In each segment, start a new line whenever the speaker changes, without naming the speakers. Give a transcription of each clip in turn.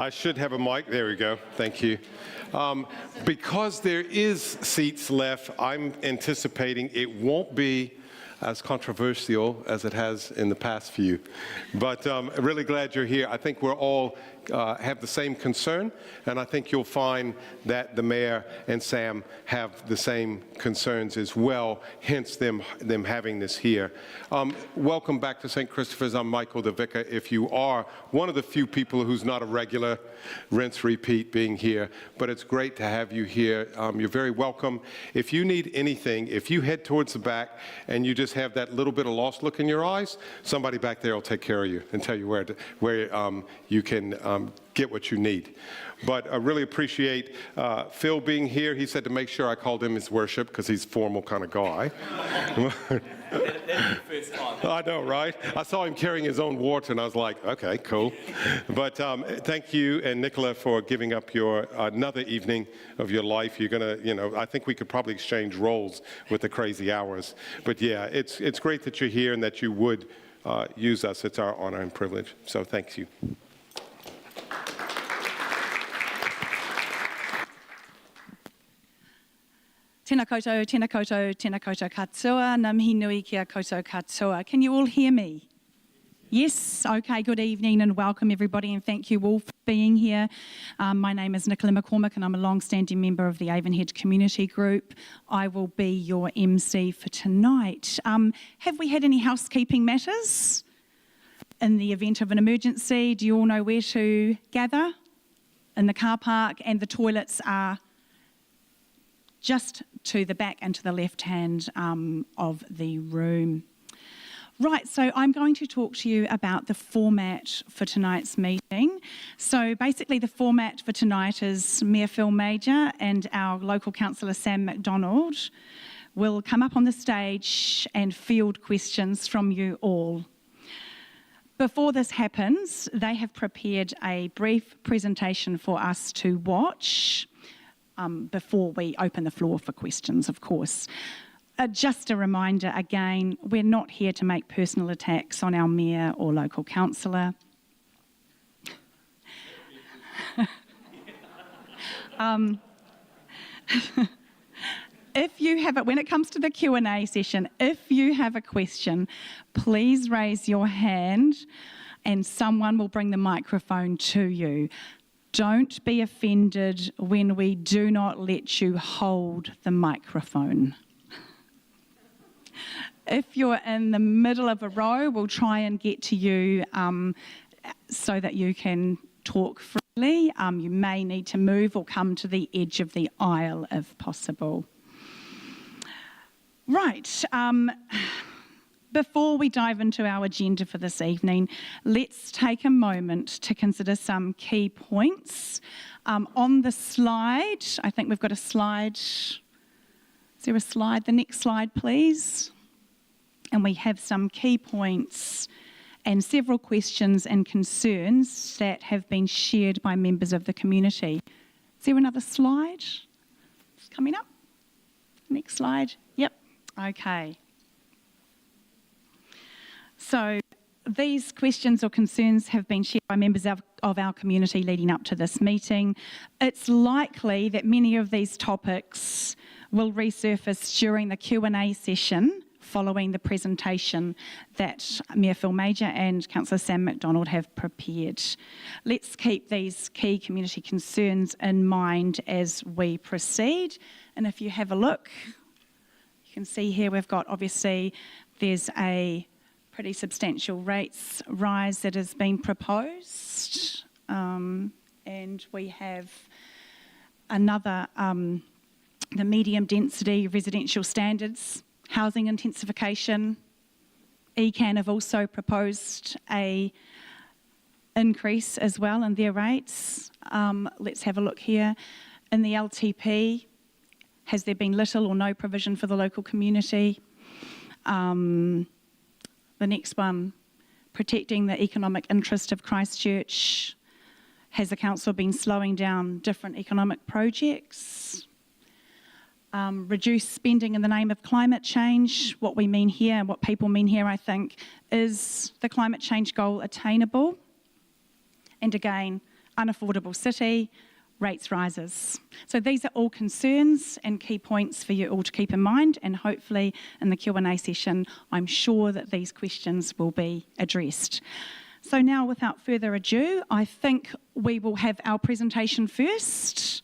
I should have a mic. There we go. Thank you. Because there is seats left, I'm anticipating it won't be as controversial as it has in the past few. But really glad you're here. I think we're all have the same concern, and I think you'll find that the mayor and Sam have the same concerns as well, hence them having this here. Welcome back to St. Christopher's. I'm Michael, the vicar. If you are one of the few people who's not a regular, rinse, repeat being here, but it's great to have you here. You're very welcome. If you need anything, if you head towards the back and you just have that little bit of lost look in your eyes, somebody back there will take care of you and tell you where you can get what you need. But I really appreciate Phil being here. He said to make sure I called him his worship because he's a formal kind of guy.
That'd be the first time.
I know, right? I saw him carrying his own water and I was like, okay, cool. But thank you and Nicola for giving up your another evening of your life. You're gonna, I think we could probably exchange roles with the crazy hours. But yeah, it's great that you're here and that you would use us. It's our honor and privilege. So thank you.
Tēnā koutou, tēnā koutou, tēnā koutou katoa, ngā mihi nui kia koutou katoa. Can you all hear me? Yes? Okay, good evening and welcome everybody and thank you all for being here. My name is Nicola McCormick and I'm a long-standing member of the Avonhead Community Group. I will be your MC for tonight. Have we had any housekeeping matters? In the event of an emergency, do you all know where to gather? In the car park, and the toilets are just to the back and to the left hand of the room. Right, so I'm going to talk to you about the format for tonight's meeting. So basically the format for tonight is Mayor Phil Major and our local councillor Sam McDonald will come up on the stage and field questions from you all. Before this happens, they have prepared a brief presentation for us to watch before we open the floor for questions, of course. Just a reminder again, we're not here to make personal attacks on our mayor or local councillor. If you have when it comes to the Q&A session, if you have a question, please raise your hand and someone will bring the microphone to you. Don't be offended when we do not let you hold the microphone. If you're in the middle of a row, we'll try and get to you so that you can talk freely. You may need to move or come to the edge of the aisle if possible. Right. Before we dive into our agenda for this evening, let's take a moment to consider some key points. On the slide, I think we've got a slide. Is there a slide? The next slide, please. And we have some key points and several questions and concerns that have been shared by members of the community. Is there another slide? It's coming up. Next slide. Yep. Okay. So these questions or concerns have been shared by members of our community leading up to this meeting. It's likely that many of these topics will resurface during the Q&A session following the presentation that Mayor Phil Major and Councillor Sam McDonald have prepared. Let's keep these key community concerns in mind as we proceed. And if you have a look, you can see here we've got, obviously, there's a pretty substantial rates rise that has been proposed. And we have another, the medium density residential standards, housing intensification. ECAN have also proposed a increase as well in their rates. Let's have a look here. In the LTP, has there been little or no provision for the local community? The next one, protecting the economic interest of Christchurch. Has the council been slowing down different economic projects? Reduce spending in the name of climate change. What we mean here and what people mean here, I think, is the climate change goal attainable? And again, unaffordable city, rates rises. So these are all concerns and key points for you all to keep in mind, and hopefully in the Q&A session, I'm sure that these questions will be addressed. So now, without further ado, I think we will have our presentation first.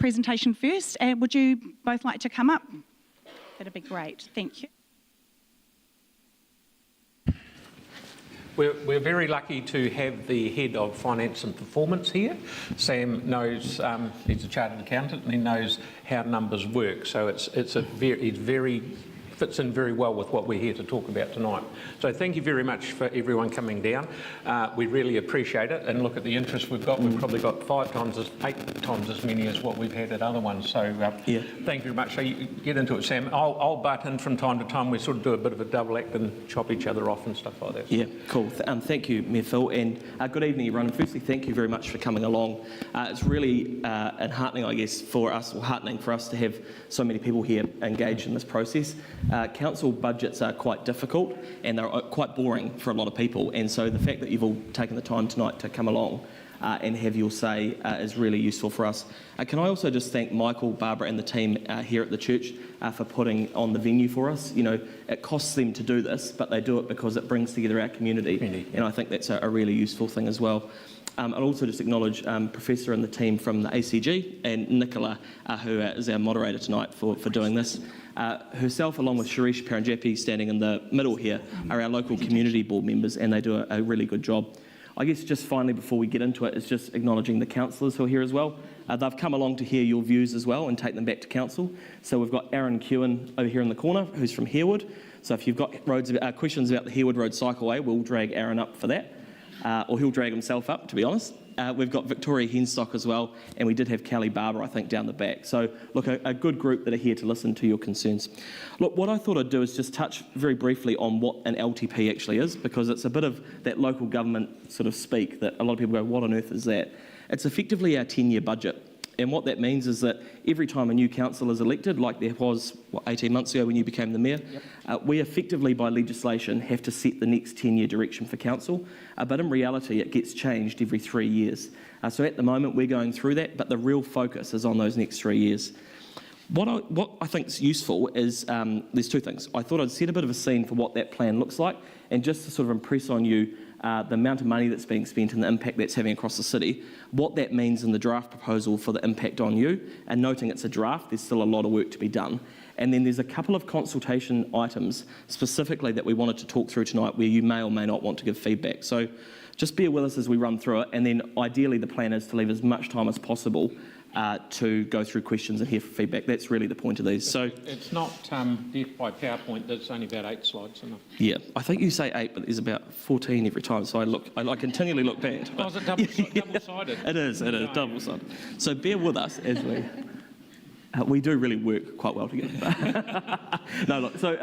And would you both like to come up? That'd be great. Thank you.
We're very lucky to have the head of finance and performance here. Sam knows, he's a chartered accountant, and he knows how numbers work. So fits in very well with what we're here to talk about tonight. So thank you very much for everyone coming down. We really appreciate it, and look at the interest we've got. We've probably got 8 times as many as what we've had at other ones. So thank you very much. So you get into it, Sam. I'll butt in from time to time. We sort of do a bit of a double act and chop each other off and stuff like that.
Yeah, cool. Thank you, Mayor Phil, and good evening, everyone. Firstly, thank you very much for coming along. It's really heartening, I guess, for us to have so many people here engaged in this process. Council budgets are quite difficult and they're quite boring for a lot of people, and so the fact that you've all taken the time tonight to come along and have your say is really useful for us. Can I also just thank Michael, Barbara and the team here at the church for putting on the venue for us. You know, it costs them to do this, but they do it because it brings together our community. And I think that's a really useful thing as well. I'll also just acknowledge Professor and the team from the ACG and Nicola, who is our moderator tonight for doing this. Herself, along with Shirish Paranjapi, standing in the middle here, are our local community board members, and they do a really good job. I guess just finally, before we get into it, is just acknowledging the councillors who are here as well. They've come along to hear your views as well and take them back to council. So we've got Aaron Kewen over here in the corner, who's from Harewood. So if you've got questions about the Harewood Road Cycleway, we'll drag Aaron up for that. Or he'll drag himself up, to be honest. We've got Victoria Henstock as well, and we did have Kelly Barber, I think, down the back. So, look, a good group that are here to listen to your concerns. Look, what I thought I'd do is just touch very briefly on what an LTP actually is, because it's a bit of that local government sort of speak that a lot of people go, what on earth is that? It's effectively our 10-year budget. And what that means is that every time a new council is elected, like there was 18 months ago when you became the mayor, we effectively, by legislation, have to set the next 10-year direction for council. But in reality, it gets changed every 3 years. So at the moment, we're going through that, but the real focus is on those next 3 years. What I think is useful is, there's two things. I thought I'd set a bit of a scene for what that plan looks like, and just to sort of impress on you the amount of money that's being spent and the impact that's having across the city, what that means in the draft proposal for the impact on you, and noting it's a draft, there's still a lot of work to be done. And then there's a couple of consultation items specifically that we wanted to talk through tonight where you may or may not want to give feedback. So just bear with us as we run through it, and then ideally the plan is to leave as much time as possible to go through questions and hear feedback. That's really the point of these. So
it's not death by PowerPoint. There's only about 8 slides enough.
Yeah, I think you say 8, but there's about 14 every time. So I continually look back.
Oh, is it double-sided?
It is double-sided. So bear with us as we do really work quite well together. No, look. So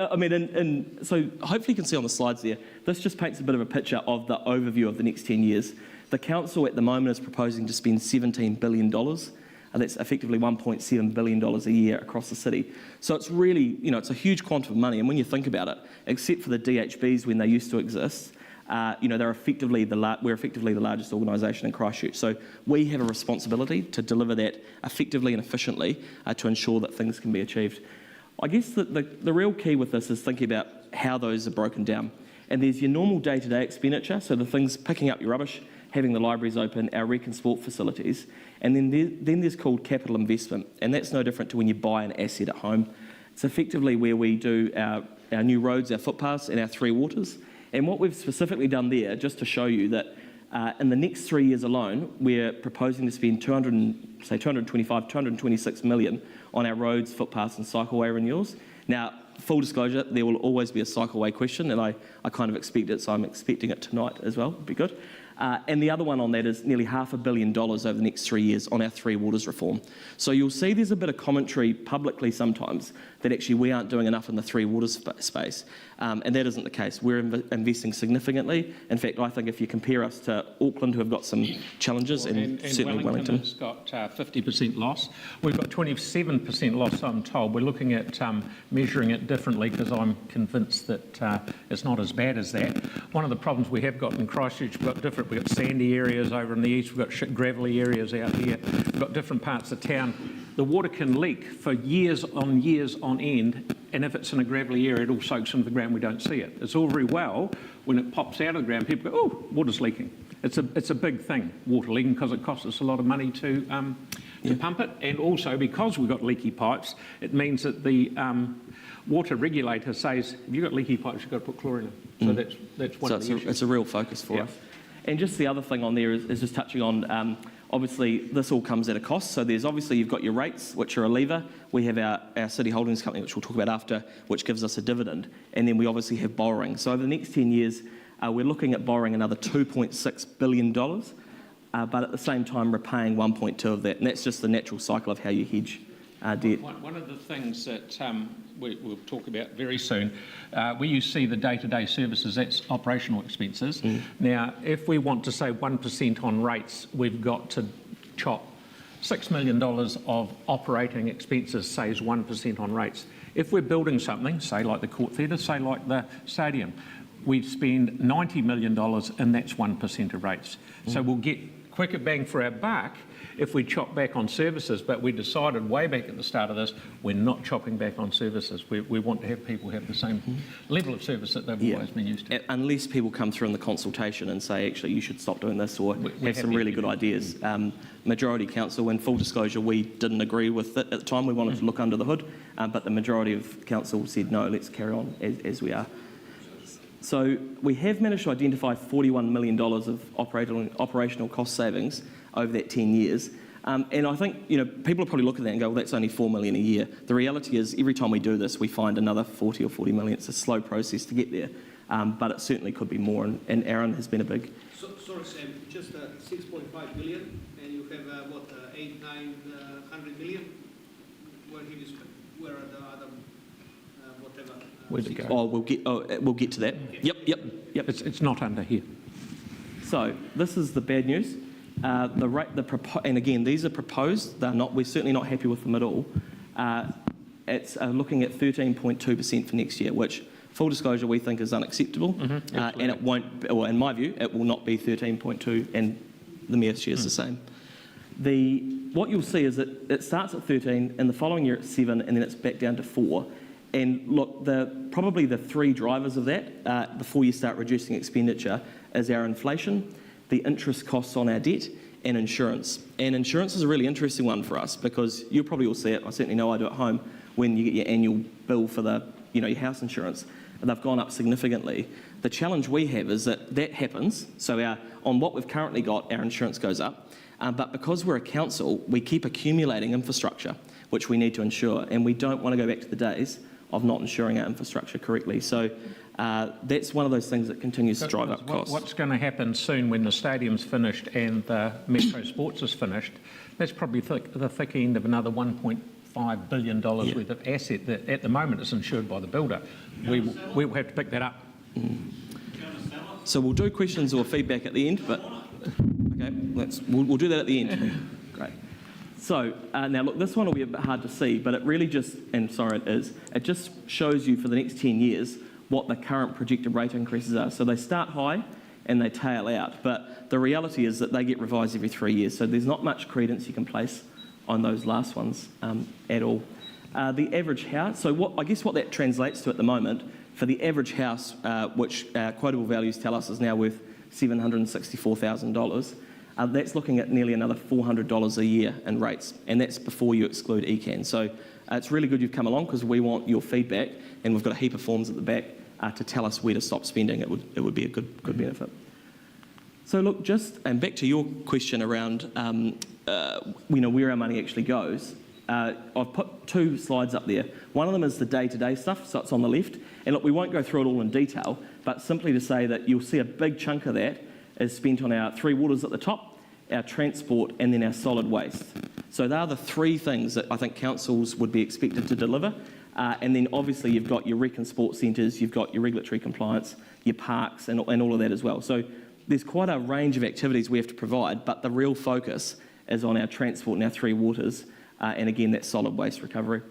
so hopefully you can see on the slides there. This just paints a bit of a picture of the overview of the next 10 years. The council at the moment is proposing to spend $17 billion. That's effectively $1.7 billion a year across the city. So it's really, it's a huge quantum of money. And when you think about it, except for the DHBs when they used to exist, we're effectively the largest organisation in Christchurch. So we have a responsibility to deliver that effectively and efficiently to ensure that things can be achieved. I guess the real key with this is thinking about how those are broken down. And there's your normal day-to-day expenditure, so the things picking up your rubbish, having the libraries open, our rec and sport facilities, and then there's called capital investment, and that's no different to when you buy an asset at home. It's effectively where we do our new roads, our footpaths, and our 3 waters. And what we've specifically done there, just to show you that in the next 3 years alone, we're proposing to spend 226 million on our roads, footpaths, and cycleway renewals. Now, full disclosure, there will always be a cycleway question, and I kind of expect it, so I'm expecting it tonight as well. It'd be good. And the other one on that is nearly $500 million over the next 3 years on our 3 waters reform. So you'll see there's a bit of commentary publicly sometimes that actually we aren't doing enough in the 3 waters space. And that isn't the case. We're investing significantly. In fact, I think if you compare us to Auckland, who have got some challenges, and certainly Wellington
has got 50% loss. We've got 27% loss, I'm told. We're looking at measuring it differently because I'm convinced that it's not as bad as that. One of the problems we have got in Christchurch, we've got different different. We've got sandy areas over in the east, we've got gravelly areas out here, we've got different parts of town. The water can leak for years on end, and if it's in a gravelly area, it all soaks into the ground, we don't see it. It's all very well when it pops out of the ground, people go, oh, water's leaking. It's a big thing, water leaking, because it costs us a lot of money to pump it, and also because we've got leaky pipes, it means that the water regulator says, if you've got leaky pipes, you've got to put chlorine in. So that's one of the issues.
It's a real focus for us. And just the other thing on there is just touching on, obviously this all comes at a cost. So there's obviously you've got your rates, which are a lever. We have our City Holdings Company, which we'll talk about after, which gives us a dividend. And then we obviously have borrowing. So over the next 10 years, we're looking at borrowing another $2.6 billion, but at the same time repaying 1.2 of that. And that's just the natural cycle of how you hedge debt.
One of the things that we'll talk about very soon, where you see the day-to-day services, that's operational expenses. Now, if we want to save 1% on rates, we've got to chop $6 million of operating expenses, saves 1% on rates. If we're building something, say like the Court Theatre, say like the stadium, we spend $90 million and that's 1% of rates. So we'll get quicker bang for our buck if we chop back on services, but we decided way back at the start of this, we're not chopping back on services. We want to have people have the same level of service that they've always been used to.
Unless people come through in the consultation and say, actually, you should stop doing this, or have some really good ideas. Majority council, in full disclosure, we didn't agree with it at the time. We wanted to look under the hood, but the majority of council said, no, let's carry on as we are. So we have managed to identify $41 million of operational cost savings over that 10 years. And I think, people will probably look at that and go, well, that's only $4 million a year. The reality is every time we do this, we find another 40 or 40 million. It's a slow process to get there, but it certainly could be more. And Aaron has been a big...
Sorry, Sam, just 6.5 billion, and you have, 900 million? Where are the other, whatever?
Where'd it go?
We'll get to that. Yep.
It's not under here.
So this is the bad news. And again, these are proposed. They're not. We're certainly not happy with them at all. It's looking at 13.2% for next year, which, full disclosure, we think is unacceptable. And it won't. Or in my view, it will not be 13.2, and the Mayor shares the same. What you'll see is that it starts at 13, and the following year it's 7, and then it's back down to 4. And look, probably the three drivers of that, before you start reducing expenditure, is our inflation, the interest costs on our debt, and insurance. And insurance is a really interesting one for us, because you probably all see it, I certainly know I do at home, when you get your annual bill for your house insurance, and they've gone up significantly. The challenge we have is that happens, so on what we've currently got, our insurance goes up, but because we're a council, we keep accumulating infrastructure, which we need to insure, and we don't want to go back to the days of not insuring our infrastructure correctly. So that's one of those things that continues to drive up costs.
What's going to happen soon when the stadium's finished and the Metro Sports is finished, that's probably the thick end of another $1.5 billion worth of asset that at the moment is insured by the builder. We'll have to pick that up.
So we'll do questions or feedback at the end, but okay, we'll do that at the end. Great. So now look, this one will be a bit hard to see, but it really just, and sorry it just shows you for the next 10 years what the current projected rate increases are. So they start high and they tail out, but the reality is that they get revised every 3 years, so there's not much credence you can place on those last ones at all. The average house, so what that translates to at the moment, for the average house, which quotable values tell us is now worth $764,000, that's looking at nearly another $400 a year in rates, and that's before you exclude ECAN. So it's really good you've come along, because we want your feedback, and we've got a heap of forms at the back to tell us where to stop spending. It would be a good benefit. So look, and back to your question around where our money actually goes. I've put two slides up there. One of them is the day-to-day stuff, so it's on the left. And look, we won't go through it all in detail, but simply to say that you'll see a big chunk of that is spent on our three waters at the top, our transport, and then our solid waste. So they are the three things that I think councils would be expected to deliver. And then obviously you've got your rec and sports centres, you've got your regulatory compliance, your parks, and all of that as well. So there's quite a range of activities we have to provide, but the real focus is on our transport and our three waters, and again, that solid waste recovery.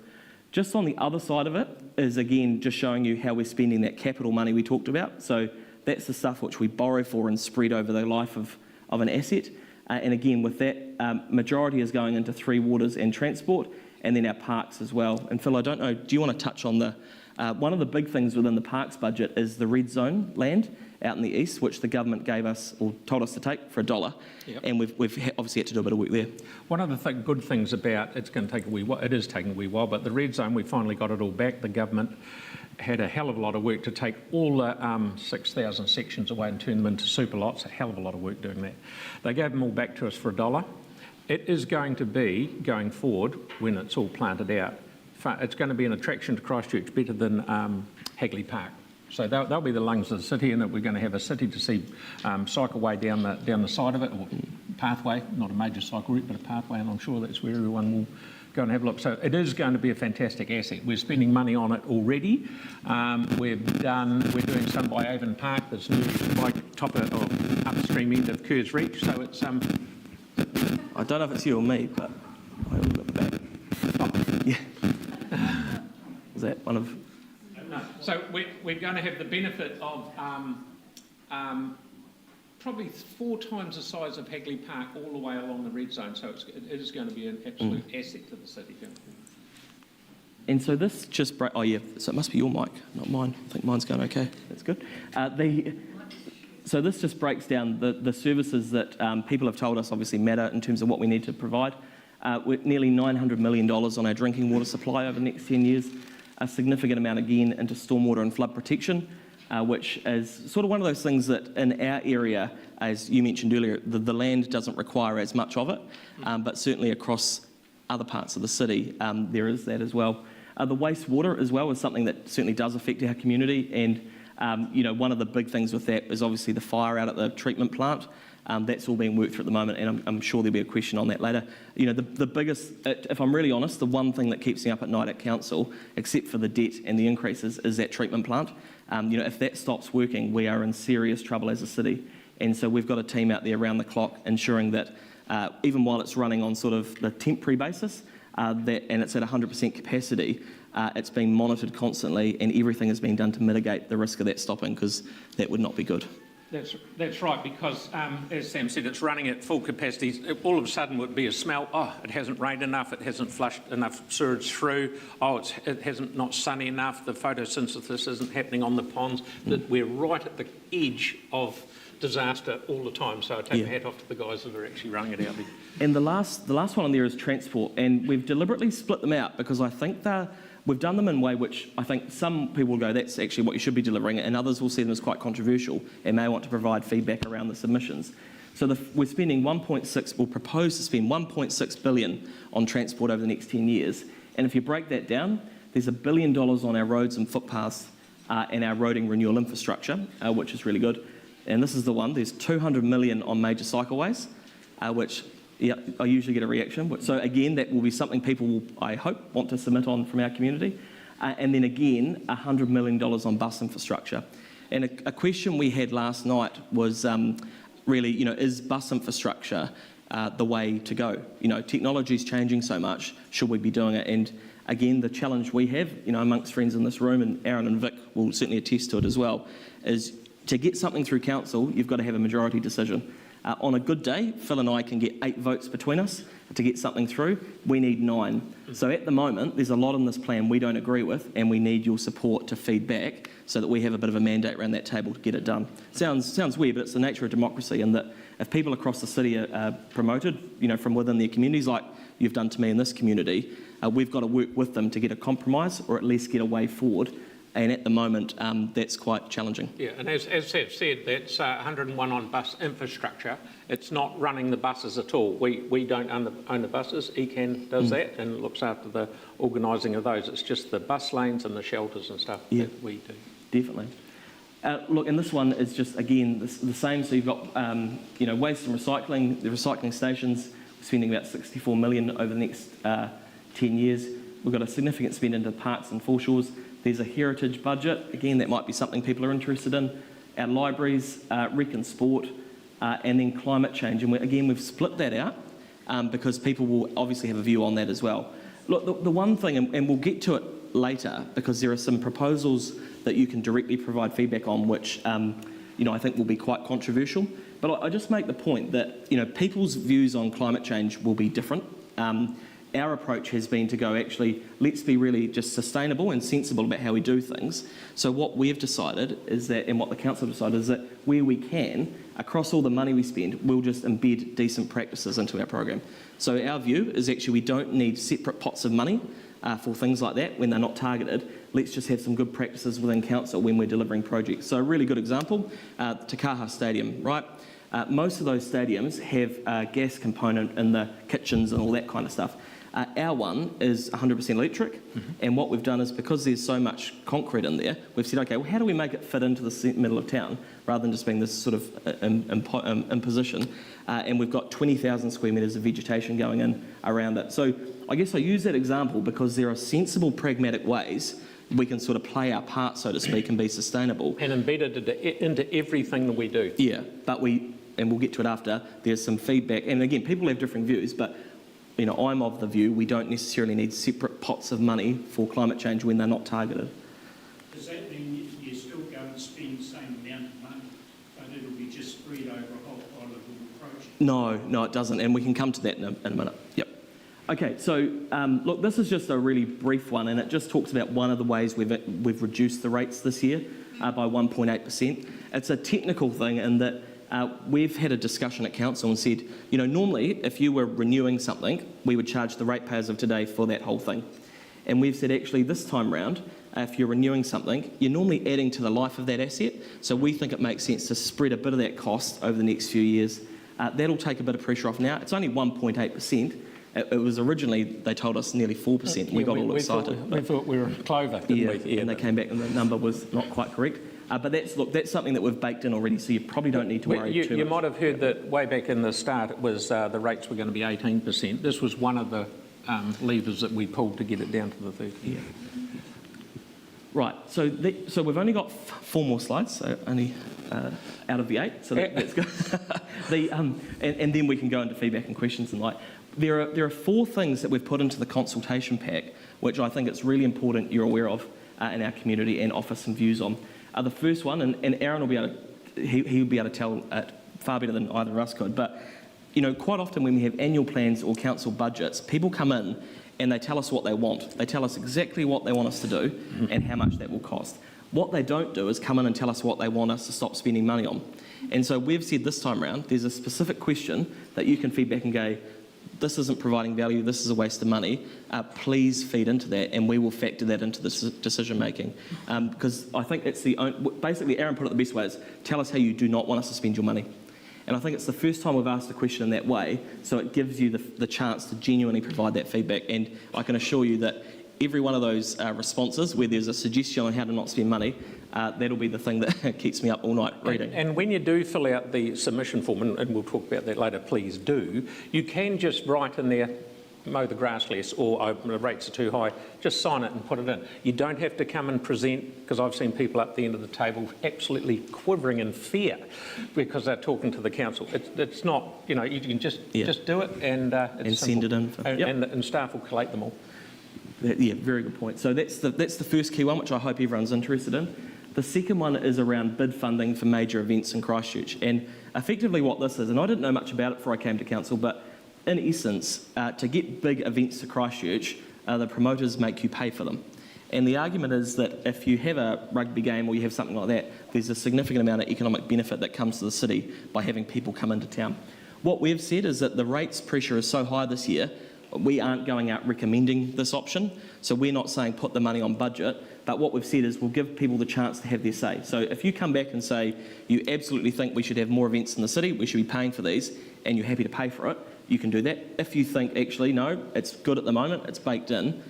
Just on the other side of it is, again, just showing you how we're spending that capital money we talked about. So that's the stuff which we borrow for and spread over the life of an asset. And again, with that, majority is going into Three Waters and transport, and then our parks as well. And Phil, I don't know, do you want to touch on one of the big things within the parks budget is the red zone land out in the east, which the government gave us, or told us to take for $1.
Yep.
And we've obviously had to do a bit of work there.
One of the good things about it's going to take a wee while, it is taking a wee while, but the red zone, we finally got it all back. The government had a hell of a lot of work to take all the 6,000 sections away and turn them into super lots. A hell of a lot of work doing that. They gave them all back to us for $1. It is going to be, going forward, when it's all planted out, it's going to be an attraction to Christchurch, better than Hagley Park. So they'll be the lungs of the city, and we're going to have a city to see cycleway down the side of it, or pathway, not a major cycle route, but a pathway, and I'm sure that's where everyone will go and have a look. So it is going to be a fantastic asset. We're spending money on it already. We're doing some by Avon Park, that's nearly by top of upstream end of Kerr's Reach. So it's
I don't know if it's you or me, but I will look back. Oh, yeah. Is that one of...
No. So we're going to have the benefit of probably 4 times the size of Hagley Park all the way along the red zone. So it is going to be an absolute asset to the city.
And so this just oh yeah, so it must be your mic, not mine. I think mine's going okay. That's good. So this just breaks down the services that people have told us obviously matter in terms of what we need to provide. With nearly $900 million on our drinking water supply over the next 10 years, a significant amount again into stormwater and flood protection, which is sort of one of those things that in our area, as you mentioned earlier, the land doesn't require as much of it, but certainly across other parts of the city, there is that as well. The wastewater as well is something that certainly does affect our community, and one of the big things with that is obviously the fire out at the treatment plant. That's all being worked through at the moment, and I'm sure there'll be a question on that later. The biggest, if I'm really honest, the one thing that keeps me up at night at council, except for the debt and the increases, is that treatment plant. If that stops working, we are in serious trouble as a city. And so we've got a team out there around the clock ensuring that even while it's running on sort of the temporary basis, and it's at 100% capacity, it's being monitored constantly, and everything is being done to mitigate the risk of that stopping, because that would not be good.
That's right, because as Sam said, it's running at full capacity. All of a sudden would be a smell, it hasn't rained enough, it hasn't flushed enough sewage through, it hasn't not sunny enough, the photosynthesis isn't happening on the ponds. That we're right at the edge of disaster all the time, so I take a hat off to the guys that are actually running it out there.
And the last one on there is transport, and we've deliberately split them out because I think we've done them in a way which I think some people will go, that's actually what you should be delivering, and others will see them as quite controversial and may want to provide feedback around the submissions. So we're spending we'll propose to spend $1.6 billion on transport over the next 10 years. And if you break that down, there's $1 billion on our roads and footpaths and our roading renewal infrastructure, which is really good. And this is the one, there's $200 million on major cycleways, which I usually get a reaction. So again, that will be something people will, I hope, want to submit on from our community. And then again, $100 million on bus infrastructure. And a question we had last night was really, is bus infrastructure the way to go? Technology is changing so much, should we be doing it? And again, the challenge we have, amongst friends in this room, and Aaron and Vic will certainly attest to it as well, is to get something through council, you've got to have a majority decision. On a good day, Phil and I can get 8 votes between us to get something through. We need 9. So at the moment, there's a lot in this plan we don't agree with, and we need your support to feed back so that we have a bit of a mandate around that table to get it done. Sounds weird, but it's the nature of democracy, and that if people across the city are promoted, from within their communities, like you've done to me in this community, we've got to work with them to get a compromise, or at least get a way forward. And at the moment, that's quite challenging. Yeah, and as Seth said, that's 101 on bus infrastructure. It's not running the buses at all. We don't own the buses. ECAN does that and looks after the organising of those. It's just the bus lanes and the shelters and stuff that we do. Definitely. Look, and this one is just, again, the same. So you've got, waste and recycling. The recycling stations, we're spending about $64 million over the next 10 years. We've got a significant spend into parks and foreshores. There's a heritage budget. Again, that might be something people are interested in. Our libraries, rec and sport, and then climate change. And we've split that out because people will obviously have a view on that as well. Look, the one thing, and we'll get to it later, because there are some proposals that you can directly provide feedback on, which I think will be quite controversial. But I just make the point that, people's views on climate change will be different. Our approach has been to go, actually, let's be really just sustainable and sensible about how we do things. So what we've decided is that, and what the council decided, is that where we can, across all the money we spend, we'll just embed decent practices into our program. So our view is actually we don't need separate pots of money for things like that when they're not targeted. Let's just have some good practices within council when we're delivering projects. So a really good example, Te Kaha Stadium, right? Most of those stadiums have a gas component in the kitchens and all that kind of stuff. Our one is 100% electric, and what we've done is, because there's so much concrete in there, we've said, okay, well, how do we make it fit into the middle of town rather than just being this sort of imposition? And we've got 20,000 square metres of vegetation going in around it. So I guess I use that example because there are sensible, pragmatic ways we can sort of play our part, so to speak, and be sustainable.
And embedded into everything that we do.
Yeah, but and we'll get to it after, there's some feedback. And again, people have different views, but I'm of the view we don't necessarily need separate pots of money for climate change when they're not targeted.
Does that mean you're still going to spend the same amount of money, but it'll be just spread over a whole lot of projects?
No, it doesn't, and we can come to that in a minute. Yep. Okay, so look, this is just a really brief one, and it just talks about one of the ways we've reduced the rates this year by 1.8%. It's a technical thing in that we've had a discussion at council and said, normally if you were renewing something, we would charge the ratepayers of today for that whole thing. And we've said, actually, this time round, if you're renewing something, you're normally adding to the life of that asset. So we think it makes sense to spread a bit of that cost over the next few years. That'll take a bit of pressure off now. It's only 1.8%. It was originally, they told us, nearly 4%. We got all excited.
We thought we were clover, didn't we? Yeah,
and they came back and the number was not quite correct. But that's something that we've baked in already, so you probably don't need to worry too much.
You might have heard that way back in the start it was the rates were going to be 18%. This was one of the levers that we pulled to get it down to the 30%.
Yeah. Right, so we've only got 4 more slides, so only out of the 8, so that's good. And then we can go into feedback and questions and like. There are 4 things that we've put into the consultation pack, which I think it's really important you're aware of in our community and offer some views on. The first one, and Aaron will be able to, he'll be able to tell it far better than either of us could, but quite often when we have annual plans or council budgets, people come in and they tell us what they want. They tell us exactly what they want us to do and how much that will cost. What they don't do is come in and tell us what they want us to stop spending money on. And so we've said this time around, there's a specific question that you can feedback and go, this isn't providing value, this is a waste of money, please feed into that and we will factor that into the decision making. Because I think it's basically Aaron put it the best way is, tell us how you do not want us to spend your money. And I think it's the first time we've asked a question in that way, so it gives you the chance to genuinely provide that feedback. And I can assure you that every one of those responses where there's a suggestion on how to not spend money, that'll be the thing that keeps me up all night reading.
And when you do fill out the submission form, and we'll talk about that later, please do, you can just write in there, mow the grass less, or the rates are too high, just sign it and put it in. You don't have to come and present, because I've seen people up the end of the table absolutely quivering in fear because they're talking to the council. It's not, you can just do it and it's
send it in.
And staff will collate them all.
Yeah, very good point. So that's the first key one, which I hope everyone's interested in. The second one is around bid funding for major events in Christchurch. And effectively what this is, and I didn't know much about it before I came to council, but in essence, to get big events to Christchurch, the promoters make you pay for them. And the argument is that if you have a rugby game or you have something like that, there's a significant amount of economic benefit that comes to the city by having people come into town. What we've said is that the rates pressure is so high this year, we aren't going out recommending this option. So we're not saying put the money on budget, but what we've said is we'll give people the chance to have their say. So if you come back and say you absolutely think we should have more events in the city, we should be paying for these, and you're happy to pay for it, you can do that. If you think, actually, no, it's good at the moment, it's baked in,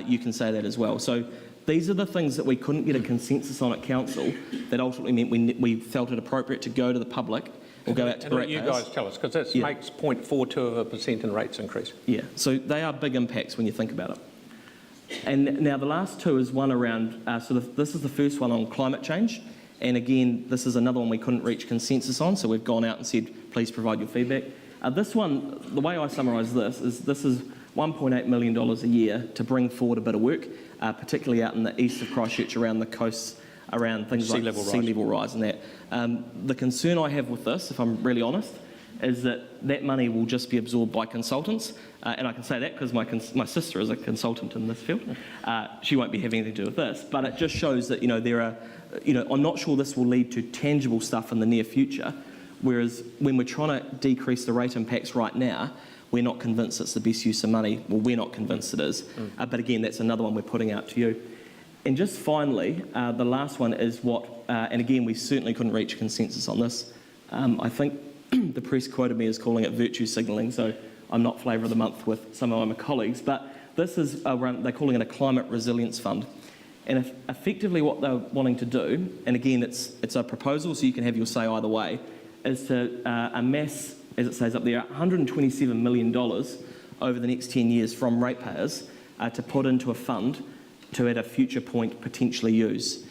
you can say that as well. So these are the things that we couldn't get a consensus on at council that ultimately meant we felt it appropriate to go to the public or go out to
ratepayers. And you guys tell us, because this makes 0.42% in rates increase.
Yeah, so they are big impacts when you think about it. And now the last two is one around, this is the first one on climate change. And again, this is another one we couldn't reach consensus on, so we've gone out and said, please provide your feedback. This one, the way I summarise this is $1.8 million a year to bring forward a bit of work, particularly out in the east of Christchurch around the coasts around things like sea level rise and that. The concern I have with this, if I'm really honest, is that money will just be absorbed by consultants, and I can say that because my sister is a consultant in this field. She won't be having anything to do with this, but it just shows that there are, I'm not sure this will lead to tangible stuff in the near future. Whereas when we're trying to decrease the rate impacts right now, we're not convinced it's the best use of money. Well, we're not convinced it is. But again, that's another one we're putting out to you. And just finally, the last one is what, and again, we certainly couldn't reach consensus on this. I think the press quoted me as calling it virtue signalling, so I'm not flavour of the month with some of my colleagues, but this is, they're calling it a climate resilience fund. And effectively what they're wanting to do, and again, it's a proposal, so you can have your say either way, is to amass, as it says up there, $127 million over the next 10 years from ratepayers to put into a fund to at a future point potentially use.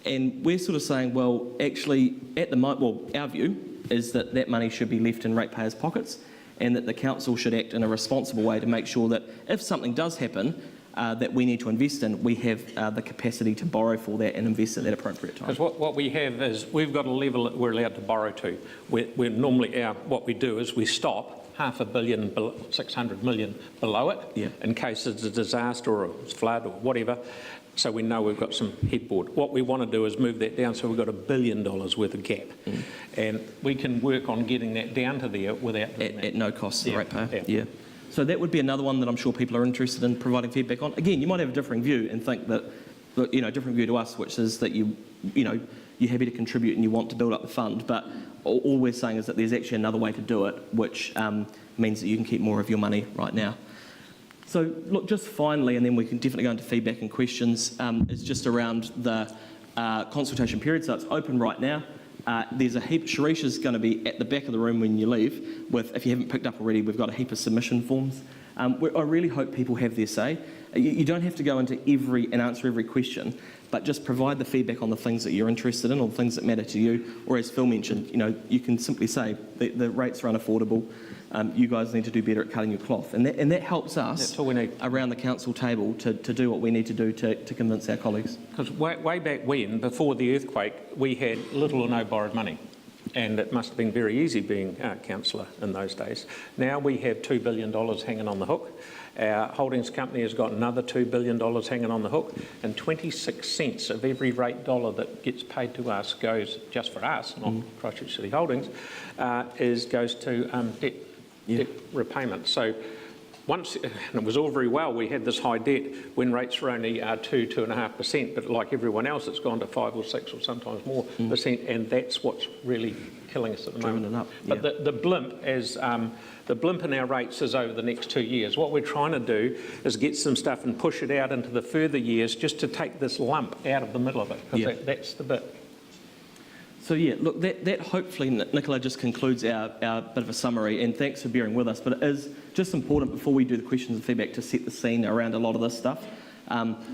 And we're sort of saying, well, actually, at the moment, our view is that money should be left in ratepayers' pockets and that the council should act in a responsible way to make sure that if something does happen that we need to invest in, we have the capacity to borrow for that and invest at that appropriate time.
Because what we have is we've got a level that we're allowed to borrow to. We're normally, what we do is we stop $500 million, 600 million below it in case it's a disaster or a flood or whatever. So we know we've got some headboard. What we want to do is move that down so we've got $1 billion worth of gap. And we can work on getting that down to there without doing that.
At no cost to the ratepayer. Yeah. So that would be another one that I'm sure people are interested in providing feedback on. Again, you might have a differing view and think that, different view to us, which is that you're happy to contribute and you want to build up the fund, but all we're saying is that there's actually another way to do it, which means that you can keep more of your money right now. So look, just finally, and then we can definitely go into feedback and questions, is just around the consultation period. So it's open right now. There's a heap. Sharish is going to be at the back of the room when you leave. If you haven't picked up already, we've got a heap of submission forms. I really hope people have their say. You don't have to go into and answer every question, but just provide the feedback on the things that you're interested in or the things that matter to you. Or as Phil mentioned, you can simply say the rates are unaffordable. You guys need to do better at cutting your cloth, and that helps us around the council table to do what we need to do to convince our colleagues.
Because way back when, before the earthquake, we had little or no borrowed money, and it must have been very easy being a councillor in those days. Now we have $2 billion hanging on the hook. Our holdings company has got another $2 billion hanging on the hook, and 26 cents of every rate dollar that gets paid to us goes, just for us, not Christchurch City Holdings, goes to debt repayment. So once, and it was all very well, we had this high debt when rates were only 2.5%, but like everyone else, it's gone to 5 or 6 or sometimes more percent, and that's what's really killing us at the moment. But the blimp, the blimp in our rates is over the next 2 years. What we're trying to do is get some stuff and push it out into the further years just to take this lump out of the middle of it, because that's the bit.
So look, that hopefully, Nicola, just concludes our bit of a summary, and thanks for bearing with us, but it is just important before we do the questions and feedback to set the scene around a lot of this stuff.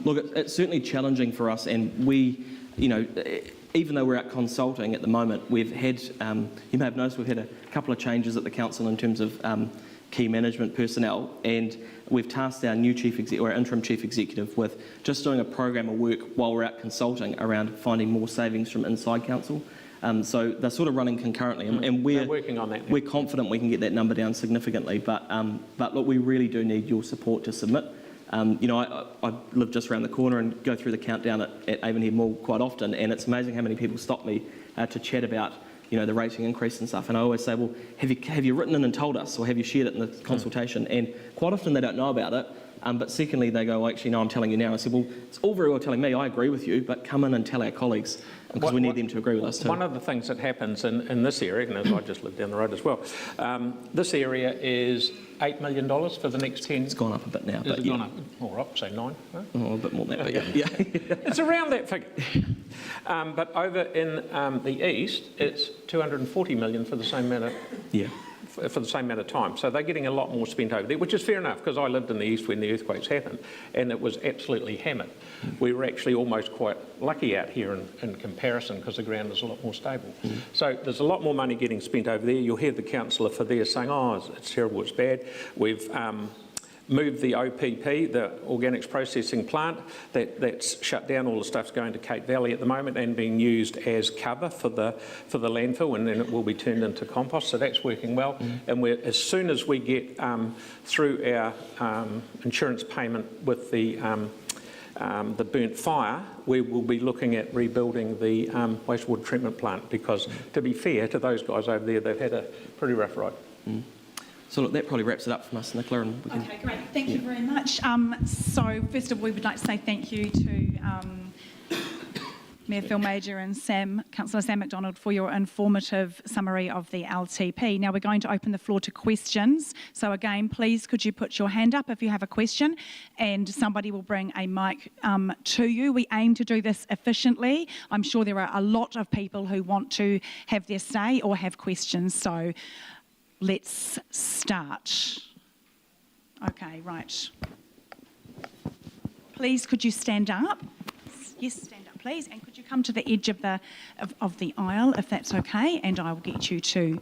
Look, it's certainly challenging for us, and we, even though we're out consulting at the moment, we've had, you may have noticed we've had a couple of changes at the council in terms of key management personnel, and we've tasked our new interim chief executive with just doing a program of work while we're out consulting around finding more savings from inside council. So they're sort of running concurrently, and we're
working on that.
We're confident we can get that number down significantly, but look, we really do need your support to submit. I live just around the corner and go through the countdown at Avonhead Mall quite often, and it's amazing how many people stop me to chat about the rating increase and stuff. And I always say, well, have you written in and told us, or have you shared it in the consultation? And quite often they don't know about it. But secondly, they go, well, actually, no, I'm telling you now. I said, well, it's all very well telling me, I agree with you, but come in and tell our colleagues, because we need them to agree with us too.
One of the things that happens in this area, and as I just live down the road as well, this area is $8 million for the next 10...
It's gone up a bit now.
It's gone up, all right, say 9. No?
Oh, a bit more than that, but yeah.
It's around that figure. But over in the east, it's $240 million for the same amount of... for the same amount of time. So they're getting a lot more spent over there, which is fair enough, because I lived in the east when the earthquakes happened, and it was absolutely hammered. We were actually almost quite lucky out here in comparison, because the ground is a lot more stable. So there's a lot more money getting spent over there. You'll hear the councillor for there saying, oh, it's terrible, it's bad. We've moved the OPP, the Organics Processing Plant. That's shut down. All the stuff's going to Cape Valley at the moment and being used as cover for the landfill, and then it will be turned into compost. So that's working well. And as soon as we get through our insurance payment with the burnt fire, we will be looking at rebuilding the wastewater treatment plant, because, to be fair to those guys over there, they've had a pretty rough ride.
So look, that probably wraps it up from us, Nicola. And we can...
Okay, great. Thank you very much. So first of all, we would like to say thank you to Mayor Phil Major and Councillor Sam McDonald for your informative summary of the LTP. Now we're going to open the floor to questions. So again, please could you put your hand up if you have a question, and somebody will bring a mic to you. We aim to do this efficiently. I'm sure there are a lot of people who want to have their say or have questions. So let's start. Okay, right. Please, could you stand up? Yes, stand up, please. And could you come to the edge of the aisle, if that's okay? And I will get you to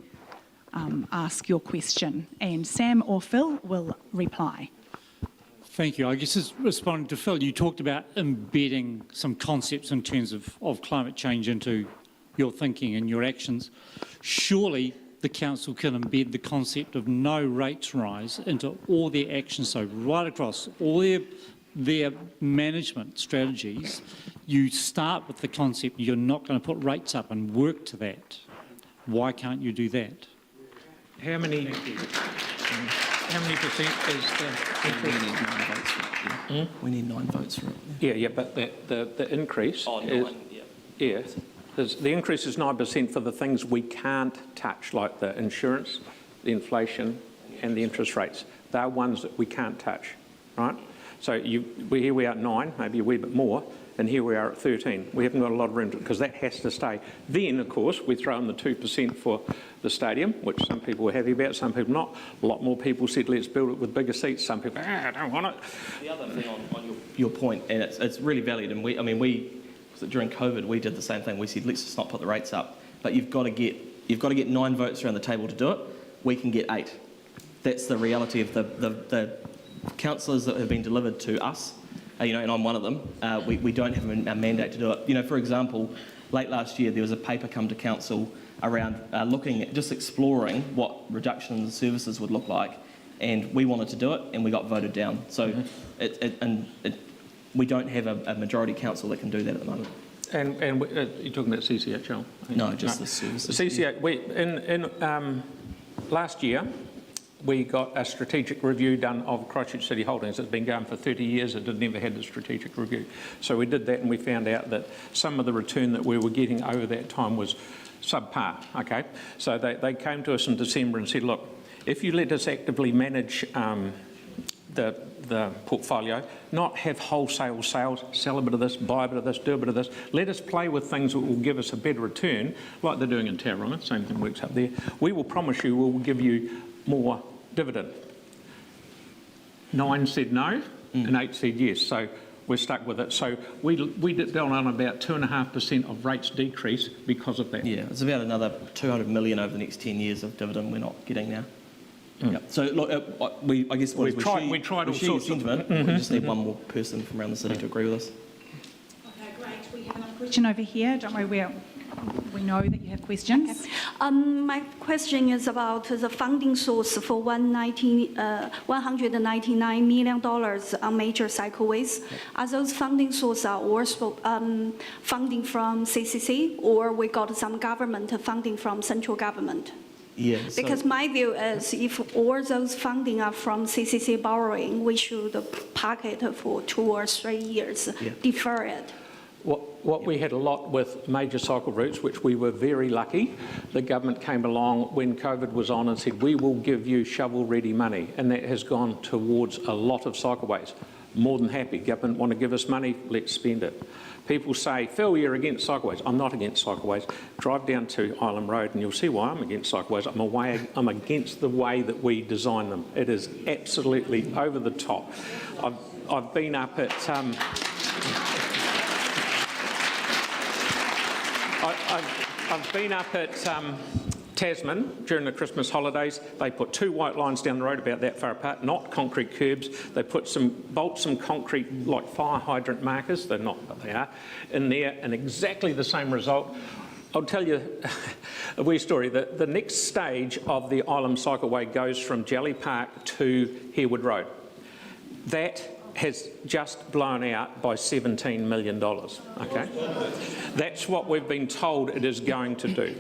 ask your question. And Sam or Phil will reply.
Thank you. I guess just responding to Phil, you talked about embedding some concepts in terms of climate change into your thinking and your actions. Surely the council can embed the concept of no rates rise into all their actions, so right across all their management strategies. You start with the concept you're not going to put rates up and work to that. Why can't you do that?
How many percent is the...
We need 9 votes for it. Yeah. We need 9 votes for it.
Yeah, but the increase...
Oh,
is,
9, yeah.
Yeah. The increase is 9% for the things we can't touch, like the insurance, the inflation and the interest rates. They're ones that we can't touch, right? So here we are at 9, maybe a wee bit more, and here we are at 13. We haven't got a lot of room because that has to stay. Then, of course, we throw in the 2% for the stadium, which some people were happy about, some people not. A lot more people said, let's build it with bigger seats. Some people, I don't want it.
The other thing on your point, and it's really valid, and during COVID, we did the same thing. We said, let's just not put the rates up. But you've got to get 9 votes around the table to do it. We can get 8. That's the reality of the councillors that have been delivered to us. And I'm one of them. We don't have a mandate to do it. For example, late last year there was a paper come to council around looking at just exploring what reduction in services would look like, and we wanted to do it, and we got voted down. So we don't have a majority council that can do that at the moment.
And you're talking about CCHL?
No, just the services.
CCH, last year, we got a strategic review done of Christchurch City Holdings. It's been going for 30 years. It had never had the strategic review. So we did that, and we found out that some of the return that we were getting over that time was subpar, okay? So they came to us in December and said, look, if you let us actively manage the portfolio, not have wholesale sales, sell a bit of this, buy a bit of this, do a bit of this. Let us play with things that will give us a better return, like they're doing in Tauranga. Same thing works up there. We will promise you we will give you more dividend. 9 said no, and 8 said yes. So we're stuck with it. So we did down on about 2.5% of rates decrease because of that.
Yeah, it's about another 200 million over the next 10 years of dividend we're not getting now. Yep. So look, we tried all sorts of sentiment. We just need one more person from around the city to agree with us.
Okay, great. We have another question over here. Don't worry, we know that you have questions.
Okay. My question is about the funding source for $199 million on major cycleways. Are those funding sources also funding from CCC, or we got some government funding from central government?
Yeah,
because my view is if all those funding are from CCC borrowing, we should park it for 2 or 3 years, defer it.
What we had a lot with major cycle routes, which we were very lucky, the government came along when COVID was on and said, we will give you shovel-ready money, and that has gone towards a lot of cycleways. More than happy. Government want to give us money, let's spend it. People say, Phil, you're against cycleways. I'm not against cycleways. Drive down to Island Road and you'll see why I'm against cycleways. I'm against the way that we design them. It is absolutely over the top. I've been up at... I've been up at Tasman, during the Christmas holidays, they put 2 white lines down the road about that far apart, not concrete curbs. They put some concrete, like fire hydrant markers, they're not, but they are, in there, and exactly the same result. I'll tell you a wee story. The next stage of the Island Cycleway goes from Jelly Park to Harewood Road. That has just blown out by $17 million, okay? That's what we've been told it is going to do,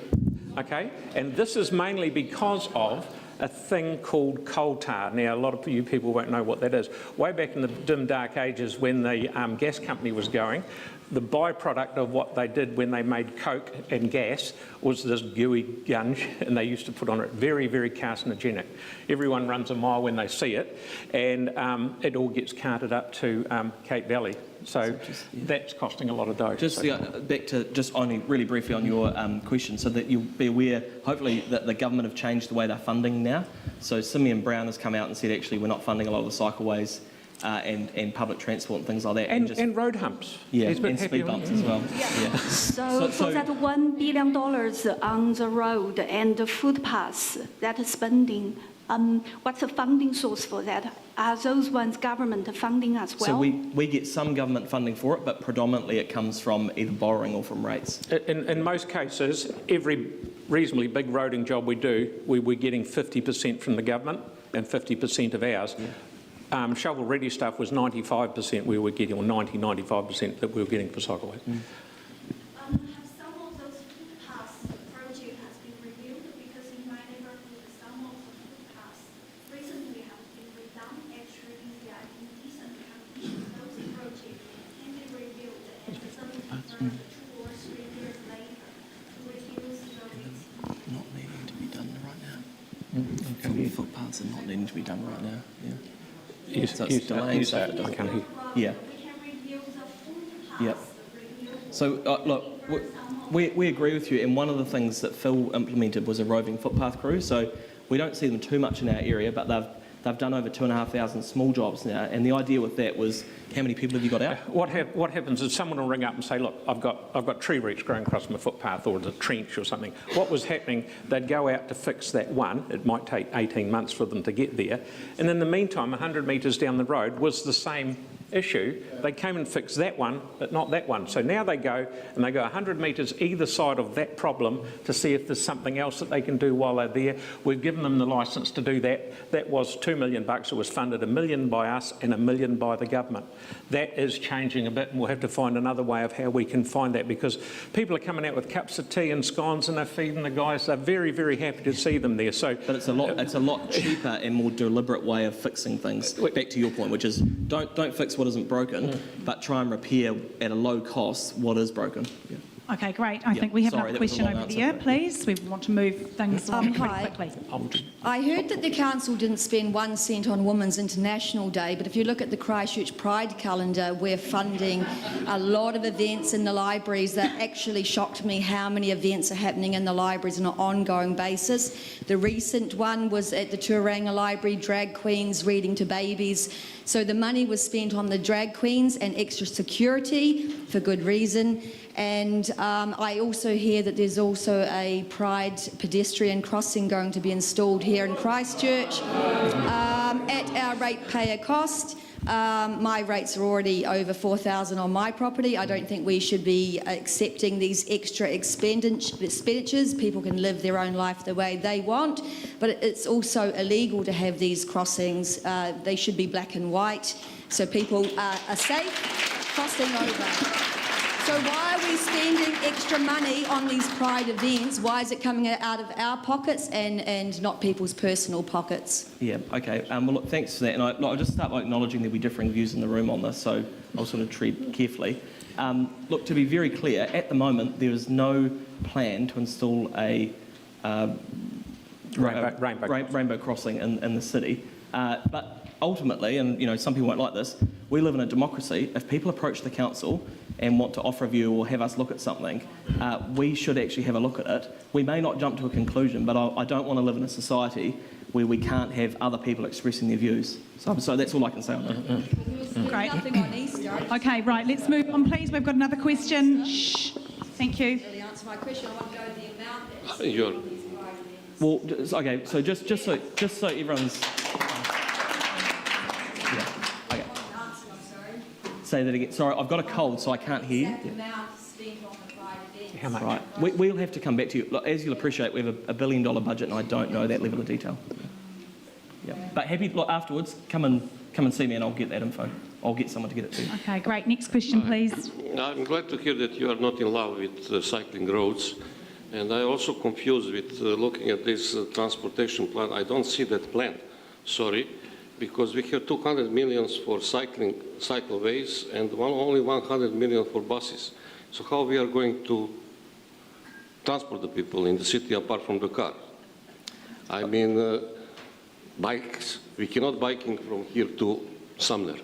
okay? And this is mainly because of a thing called coal tar. Now, a lot of you people won't know what that is. Way back in the dim, dark ages when the gas company was going, the byproduct of what they did when they made coke and gas was this gooey gunge, and they used to put on it very, very carcinogenic. Everyone runs a mile when they see it, and it all gets carted up to Cape Valley. So that's costing a lot of dough.
Just back to just only really briefly on your question, so that you'll be aware, hopefully, that the government have changed the way they're funding now. So Simeon Brown has come out and said, actually, we're not funding a lot of the cycleways and public transport and things like that.
And road humps.
Yeah,
He's been
and
happy
speed bumps as well. Yeah.
So for that $1 billion on the road and the footpaths, that spending, what's the funding source for that? Are those ones government funding as well?
So we get some government funding for it, but predominantly it comes from either borrowing or from rates.
In most cases, every reasonably big roading job we do, we're getting 50% from the government and 50% of ours. Yeah. Shovel-ready stuff was 95% we were getting, or 95% that we were getting for cycleways.
Have some of those footpaths project has been reviewed? Because in my neighborhood, some of the footpaths recently have been redone. Actually, they are in decent condition. Those projects can be reviewed and sometimes 2 or 3 years later to reduce the risk.
Not needing to be done right now. Footpaths are not needing to be done right now. Yeah.
Yes,
So it's delaying stuff.
I can't hear.
Yeah.
We can review the footpaths.
Yep. So look, we agree with you, and one of the things that Phil implemented was a roving footpath crew. So we don't see them too much in our area, but they've done over 2,500 small jobs now, and the idea with that was, how many people have you got out?
What happens is someone will ring up and say, look, I've got tree roots growing across my footpath, or the trench or something. What was happening, they'd go out to fix that one. It might take 18 months for them to get there. And in the meantime, 100 metres down the road was the same issue. They came and fixed that one, but not that one. So now they go 100 metres either side of that problem to see if there's something else that they can do while they're there. We've given them the licence to do that. That was $2 million. It was funded $1 million by us and $1 million by the government. That is changing a bit, and we'll have to find another way of how we can find that, because people are coming out with cups of tea and scones and they're feeding the guys. They're very, very happy to see them there. So,
but it's a lot cheaper and more deliberate way of fixing things. Back to your point, which is don't fix what isn't broken, but try and repair at a low cost what is broken. Yeah.
Okay, great. I think we have another question over
answer.
there, please. We want to move things along pretty
Hi.
quickly.
I heard that the council didn't spend 1 cent on Women's International Day, but if you look at the Christchurch Pride calendar, we're funding a lot of events in the libraries. That actually shocked me how many events are happening in the libraries on an ongoing basis. The recent one was at the Turanga Library, drag queens reading to babies. So the money was spent on the drag queens and extra security for good reason. And I also hear that there's also a Pride pedestrian crossing going to be installed here in Christchurch at our ratepayer cost. My rates are already over $4,000 on my property. I don't think we should be accepting these extra expenditures. People can live their own life the way they want, but it's also illegal to have these crossings. They should be black and white so people are safe crossing over. So why are we spending extra money on these Pride events? Why is it coming out of our pockets and not people's personal pockets?
Yeah, okay. Well, look, thanks for that. And I'll just start by acknowledging there'll be differing views in the room on this, so I'll sort of tread carefully. Look, to be very clear, at the moment there is no plan to install a rainbow crossing in the city. But ultimately, and some people won't like this, we live in a democracy. If people approach the council and want to offer a view or have us look at something, we should actually have a look at it. We may not jump to a conclusion, but I don't want to live in a society where we can't have other people expressing their views. So that's all I can say on that.
Great.
Nothing on Easter.
Okay, right, let's move on, please. We've got another question. Shh. Thank you.
Really answer my question. I want to go to the amount that's
You're-
on these private events.
Well, okay, so just so everyone's... Yeah, okay. Say that again. Sorry, I've got a cold, so I can't hear you.
How much?
Right, we'll have to come back to you. Look, as you'll appreciate, we have a $1 billion budget, and I don't know that level of detail. Yeah, but happy. Look, afterwards, come and see me, and I'll get that info. I'll get someone to get it to you.
Okay, great. Next question, please.
I'm glad to hear that you are not in love with cycling roads. And I'm also confused with looking at this transportation plan. I don't see that plan, sorry, because we have 200 million for cycleways and only 100 million for buses. So how we are going to transport the people in the city apart from the car? I mean, bikes, we cannot biking from here to Sumner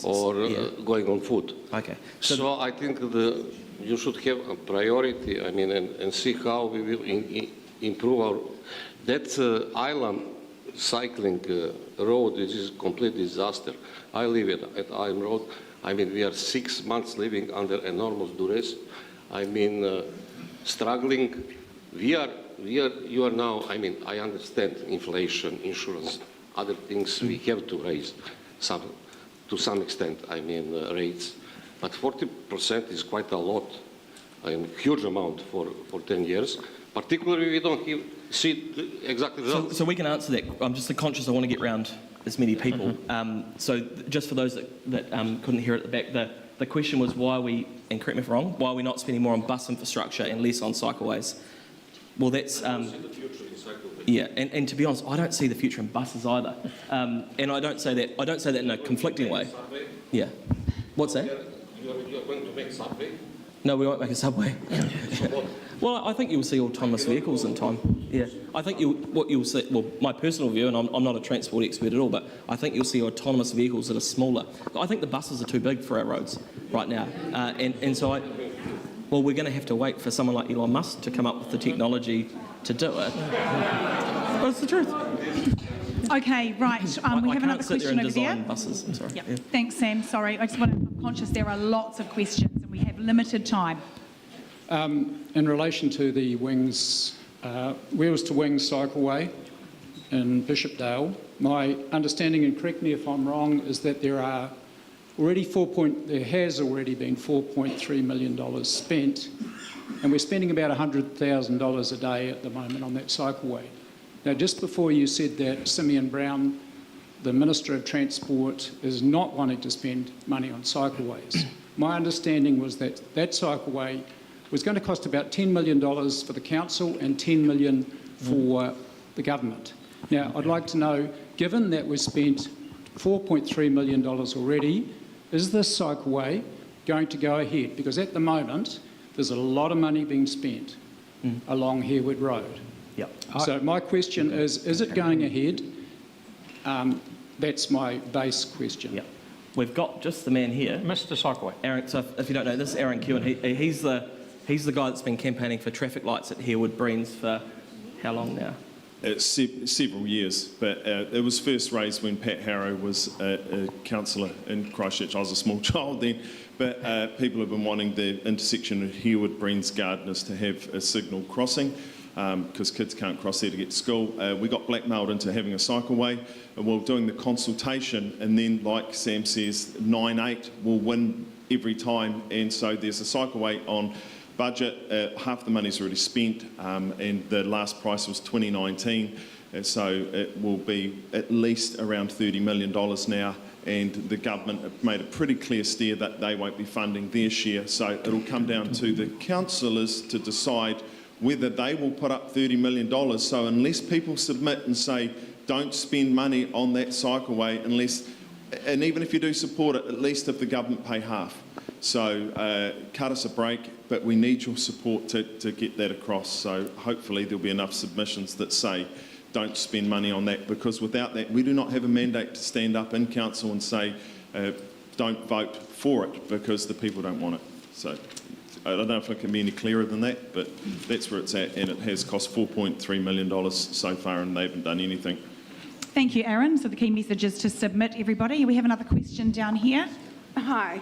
or going on foot.
Okay.
So I think you should have a priority, I mean, and see how we will improve our... That island cycling road is a complete disaster. I live at Island Road. I mean, we are 6 months living under enormous duress. I mean, struggling. You are now, I mean, I understand inflation, insurance, other things we have to raise to some extent, I mean, rates. But 40% is quite a lot, a huge amount for 10 years. Particularly, we don't see exactly results.
So we can answer that. I'm just conscious I want to get round as many people. So just for those that couldn't hear it at the back, the question was why are we, and correct me if I'm wrong, why are we not spending more on bus infrastructure and less on cycleways? Well, that's...
I don't see the future in cycleways.
Yeah, and to be honest, I don't see the future in buses either. And I don't say that in a conflicting way. Yeah. What's that?
You are going to make subway?
No, we won't make a subway. Well, I think you'll see autonomous vehicles in time. Yeah, I think what you'll see. Well, my personal view, and I'm not a transport expert at all, but I think you'll see autonomous vehicles that are smaller. I think the buses are too big for our roads right now, and so well, we're going to have to wait for someone like Elon Musk to come up with the technology to do it. But it's the truth.
Okay, right. We have another question over there.
Buses. I'm sorry.
Yep.
Yeah.
Thanks, Sam. Sorry, I'm conscious there are lots of questions and we have limited time.
In relation to the Wings, Wheels to Wings cycleway in Bishopdale, my understanding, and correct me if I'm wrong, is that there has already been $4.3 million spent, and we're spending about $100,000 a day at the moment on that cycleway. Now, just before you said that Simeon Brown, the Minister of Transport, is not wanting to spend money on cycleways. My understanding was that that cycleway was going to cost about $10 million for the council and $10 million for the government. Now, I'd like to know, given that we've spent $4.3 million already, is this cycleway going to go ahead? Because at the moment, there's a lot of money being spent along Harewood Road.
Yep.
So my question is it going ahead? That's my base question.
Yep. We've got just the man here.
Mr. Cycleway.
Aaron, so if you don't know, this is Aaron Kew, and he's the guy that's been campaigning for traffic lights at Harewood Breens for how long now?
Several years, but it was first raised when Pat Harrow was a councillor in Christchurch. I was a small child then, but people have been wanting the intersection of Harewood Breens Gardeners to have a signal crossing because kids can't cross there to get to school. We got blackmailed into having a cycleway, and we're doing the consultation, and then, like Sam says, 9-8 will win every time, and so there's a cycleway on budget. Half the money's already spent, and the last price was 2019, so it will be at least around $30 million now, and the government have made a pretty clear steer that they won't be funding their share, so it'll come down to the councillors to decide whether they will put up $30 million. So unless people submit and say, don't spend money on that cycleway unless, and even if you do support it, at least if the government pay half. So cut us a break, but we need your support to get that across. So hopefully there'll be enough submissions that say, don't spend money on that, because without that, we do not have a mandate to stand up in council and say, don't vote for it, because the people don't want it. So I don't know if I can be any clearer than that, but that's where it's at, and it has cost $4.3 million so far, and they haven't done anything.
Thank you, Aaron. So the key message is to submit, everybody. We have another question down here.
Hi.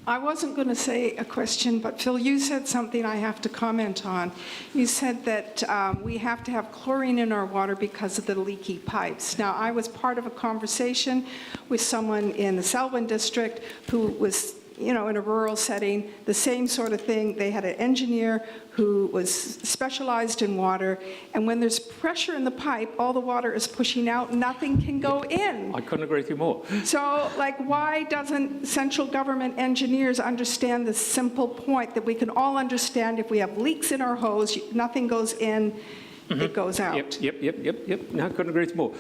I wasn't going to say a question, but Phil, you said something I have to comment on. You said that we have to have chlorine in our water because of the leaky pipes. Now, I was part of a conversation with someone in the Selwyn district who was, in a rural setting, the same sort of thing. They had an engineer who was specialized in water, and when there's pressure in the pipe, all the water is pushing out, nothing can go in.
I couldn't agree with you more.
So, why doesn't central government engineers understand the simple point that we can all understand? If we have leaks in our hose, nothing goes in, it goes out.
Yep. No, I couldn't agree with you more.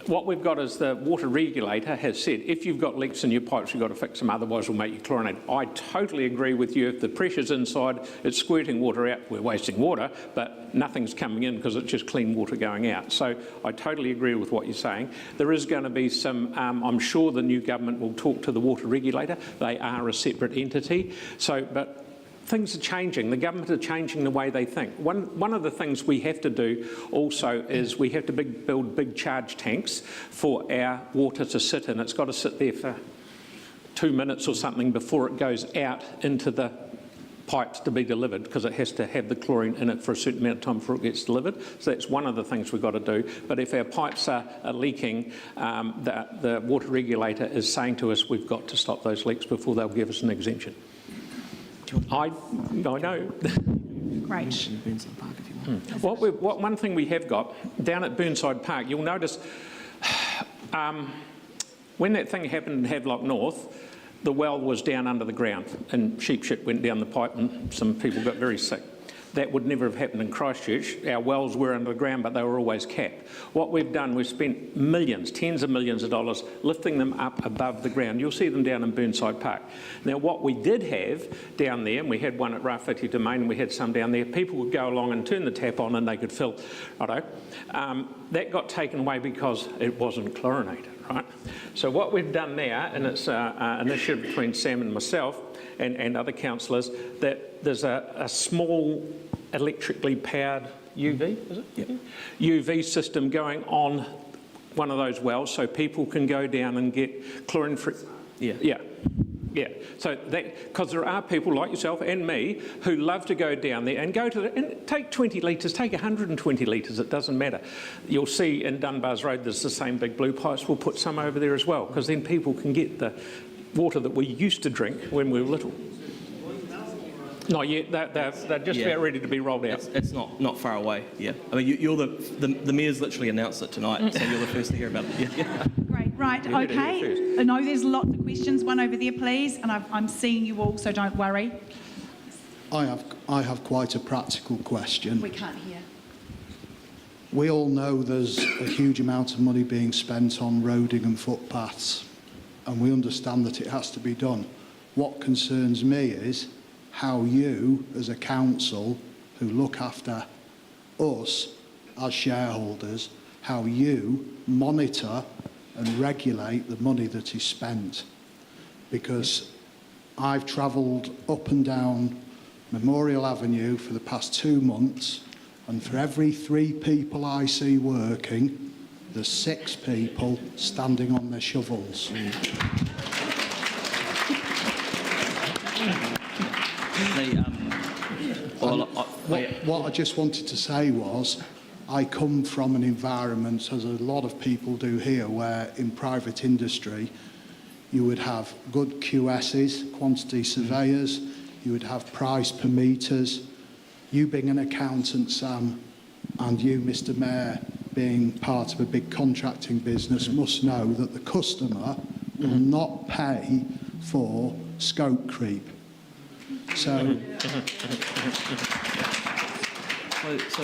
What we've got is the water regulator has said, if you've got leaks in your pipes, you've got to fix them, otherwise we'll make you chlorinate. I totally agree with you. If the pressure's inside, it's squirting water out, we're wasting water, but nothing's coming in because it's just clean water going out. So I totally agree with what you're saying. There is going to be some, I'm sure the new government will talk to the water regulator. They are a separate entity. But things are changing. The government are changing the way they think. One of the things we have to do also is we have to build big charge tanks for our water to sit in. It's got to sit there for 2 minutes or something before it goes out into the pipes to be delivered, because it has to have the chlorine in it for a certain amount of time before it gets delivered. So that's one of the things we've got to do. But if our pipes are leaking, the water regulator is saying to us we've got to stop those leaks before they'll give us an exemption. I know.
Great.
One thing we have got down at Burnside Park, you'll notice when that thing happened in Havelock North, the well was down under the ground and sheep shit went down the pipe and some people got very sick. That would never have happened in Christchurch. Our wells were under the ground, but they were always capped. What we've done, we've spent millions, tens of millions of dollars, lifting them up above the ground. You'll see them down in Burnside Park. Now, what we did have down there, and we had one at Rafiti Domain, and we had some down there, people would go along and turn the tap on and they could fill, righto. That got taken away because it wasn't chlorinated, right? So what we've done now, and it's an initiative between Sam and myself, and other councillors, that there's a small electrically powered UV, is it? Yep. UV system going on one of those wells so people can go down and get chlorine free. Yeah. So that, because there are people like yourself and me who love to go down there and and take 20 litres, take 120 litres, it doesn't matter. You'll see in Dunbar's Road there's the same big blue pipes. We'll put some over there as well, because then people can get the water that we used to drink when we were little. Not yet. They're just about ready to be rolled out.
It's not far away. Yeah. I mean, you're the mayor's literally announced it tonight, so you're the first to hear about it. Yeah.
Great. Right. Okay. I know there's lots of questions. One over there, please. And I'm seeing you all, so don't worry.
I have quite a practical question.
We can't hear.
We all know there's a huge amount of money being spent on roading and footpaths, and we understand that it has to be done. What concerns me is how you, as a council who look after us as shareholders, how you monitor and regulate the money that is spent. Because I've travelled up and down Memorial Avenue for the past 2 months, and for every 3 people I see working, there's 6 people standing on their shovels. What I just wanted to say was, I come from an environment, as a lot of people do here, where in private industry you would have good QSs, quantity surveyors, you would have price per metres. You being an accountant, Sam, and you, Mr. Mayor, being part of a big contracting business, must know that the customer will not pay for scope creep. So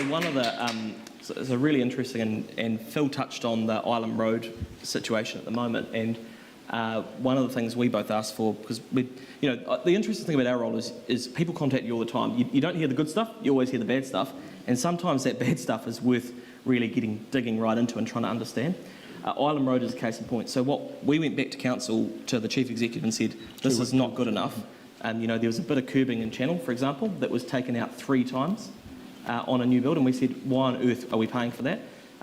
one of the it's a really interesting, and Phil touched on the Island Road situation at the moment, and one of the things we both asked for, because the interesting thing about our role is people contact you all the time. You don't hear the good stuff, you always hear the bad stuff, and sometimes that bad stuff is worth really digging right into and trying to understand. Island Road is a case in point. So we went back to council, to the chief executive, and said this is not good enough. There was a bit of curbing in Channel, for example, that was taken out 3 times on a new build, and we said, why on earth are we paying for that?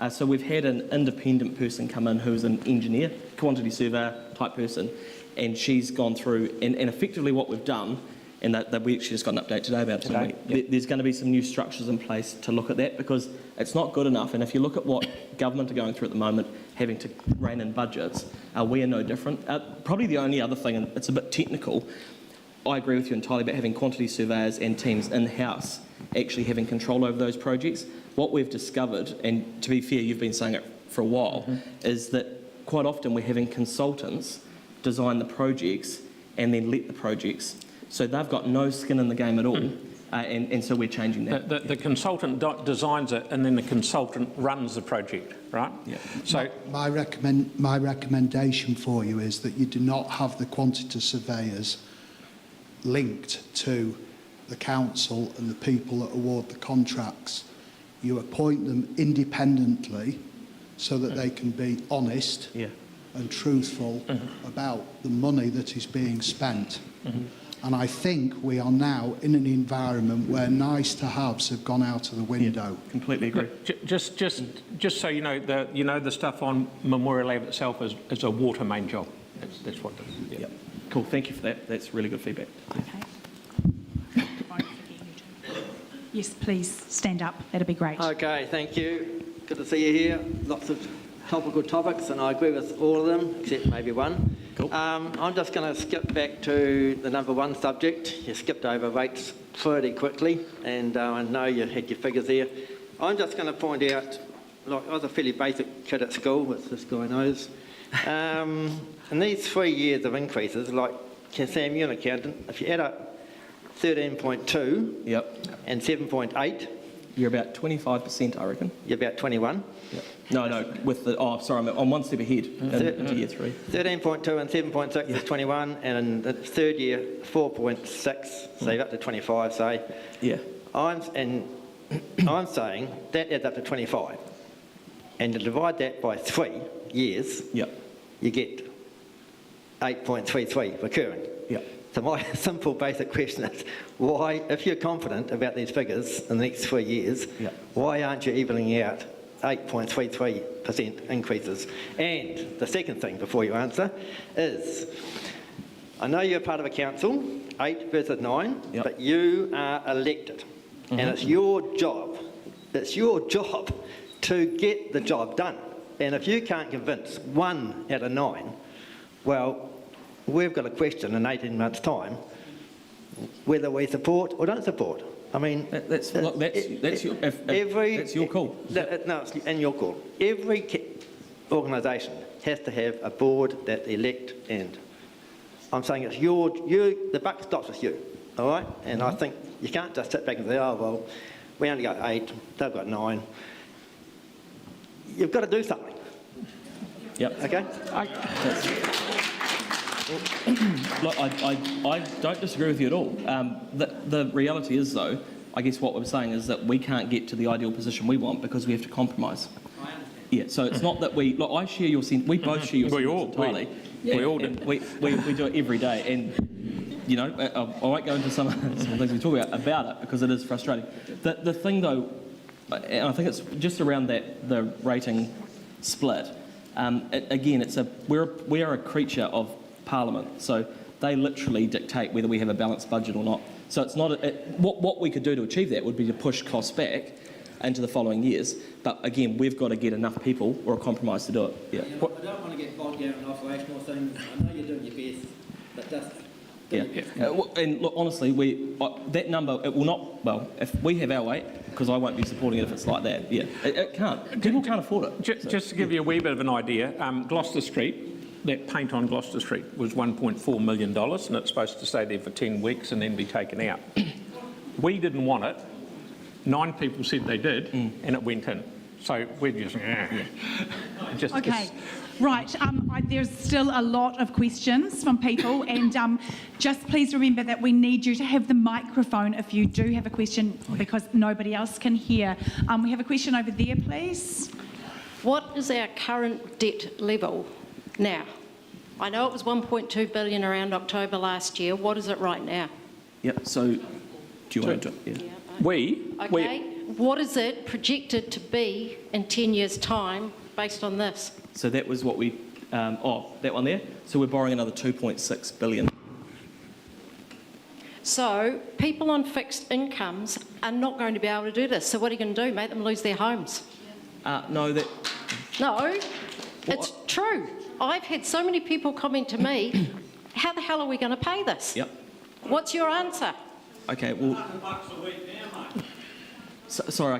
So we've had an independent person come in who's an engineer, quantity surveyor type person, and she's gone through, and effectively what we've done, and that we actually just got an update today about it. There's going to be some new structures in place to look at that, because it's not good enough. And if you look at what government are going through at the moment, having to rein in budgets, we are no different. Probably the only other thing, and it's a bit technical, I agree with you entirely about having quantity surveyors and teams in-house actually having control over those projects. What we've discovered, and to be fair, you've been saying it for a while, is that quite often we're having consultants design the projects and then let the projects. So they've got no skin in the game at all, and so we're changing that.
The consultant designs it, and then the consultant runs the project, right?
Yeah.
So
My recommendation for you is that you do not have the quantity surveyors linked to the council and the people that award the contracts. You appoint them independently so that they can be honest and truthful about the money that is being spent. And I think we are now in an environment where nice-to-haves have gone out of the window.
Yeah, completely agree.
Just so you know, the stuff on Memorial Ave itself is a water main job. That's what it is. Yeah.
Yep. Cool, thank you for that. That's really good feedback.
Okay. Yes, please stand up. That'd be great.
Okay, thank you. Good to see you here. Lots of topical topics, and I agree with all of them, except maybe one.
Cool.
I'm just going to skip back to the number one subject. You skipped over rates pretty quickly, and I know you had your figures there. I'm just going to point out, like, I was a fairly basic kid at school, as this guy knows. In these 3 years of increases, like Sam, you're an accountant, if you add up 13.2 and 7.8,
you're about 25%, I reckon.
You're about 21.
Yep. No, with the, I'm one step ahead into year 3.
13.2 and 7.6 is 21, and in the third year, 4.6, so you're up to 25, say.
Yeah.
I'm saying that adds up to 25. And you divide that by 3 years, you get 8.33 recurring. So my simple basic question is, why, if you're confident about these figures in the next 3 years, why aren't you evening out 8.33% increases? And the second thing before you answer is, I know you're part of a council, 8 versus 9, but you are elected. And it's your job to get the job done. And if you can't convince 1 out of 9, well, we've got a question in 18 months' time whether we support or don't support. I mean,
that's your call.
No, it's in your call. Every organisation has to have a board that elect, and I'm saying it's the buck stops with you, all right? And I think you can't just sit back and say, oh, well, we only got 8, they've got 9. You've got to do something.
Yep.
Okay?
Look, I don't disagree with you at all. The reality is, though, I guess what we're saying is that we can't get to the ideal position we want because we have to compromise.
I understand.
Yeah, so it's not that we... Look, I share your sense... We both share your sense entirely.
We all do.
We do it every day. And, you know, I won't go into some things we talk about it because it is frustrating. The thing, though, and I think it's just around the rating split. Again, we are a creature of Parliament, so they literally dictate whether we have a balanced budget or not. So it's not what we could do to achieve that would be to push costs back into the following years. But again, we've got to get enough people or a compromise to do it. Yeah.
I don't want to get bogged down in operational things. I know you're doing your best, but just.
And look, honestly, that number, it will not, well, if we have our 8, because I won't be supporting it if it's like that, it can't. People can't afford it.
Just to give you a wee bit of an idea, Gloucester Street, that paint on Gloucester Street was $1.4 million, and it's supposed to stay there for 10 weeks and then be taken out. We didn't want it. 9 people said they did, and it went in. So we're just...
Okay. Right, there's still a lot of questions from people, and just please remember that we need you to have the microphone if you do have a question, because nobody else can hear. We have a question over there, please.
What is our current debt level now? I know it was 1.2 billion around October last year. What is it right now?
Yep, so do you want to...
Okay, what is it projected to be in 10 years' time based on this?
So that was what we That one there. So we're borrowing another 2.6 billion.
So people on fixed incomes are not going to be able to do this. So what are you going to do? Make them lose their homes?
No, that...
No, it's true. I've had so many people comment to me, how the hell are we going to pay this?
Yep.
What's your answer?
Okay, well... Sorry, I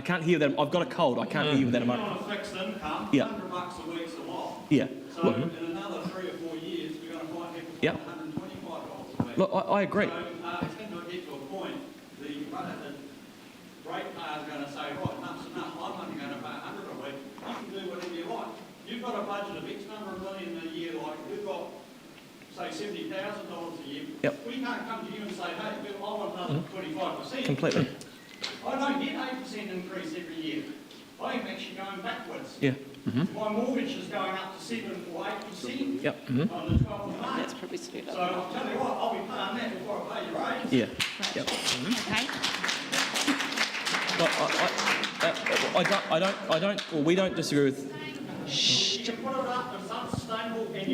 can't hear that. I've got a cold. I can't hear you that amount.
On a fixed income,
Yeah.
$100 a week's a lot.
Yeah.
So in another 3 or 4 years, we're going to find people
Yep.
$125 a week.
Look, I agree.
So it's going to get to a point, the ratepayer's going to say, right, enough's enough, I'm only going to pay $100 a week. You can do whatever you like. You've got a budget of X number of million a year, like we've got, say, $70,000 a year.
Yep.
We can't come to you and say, hey, Bill, I want another 25%.
Completely.
I don't get 8% increase every year. I am actually going backwards.
Yeah.
My mortgage is going up to 7 or 8%
Yep.
on the 12th of May.
That's probably stupid.
So I'll tell you what, I'll be paying that before I pay your raise.
Yeah. Yep.
Okay.
Well, we don't disagree with...
If you put it up and it's unsustainable and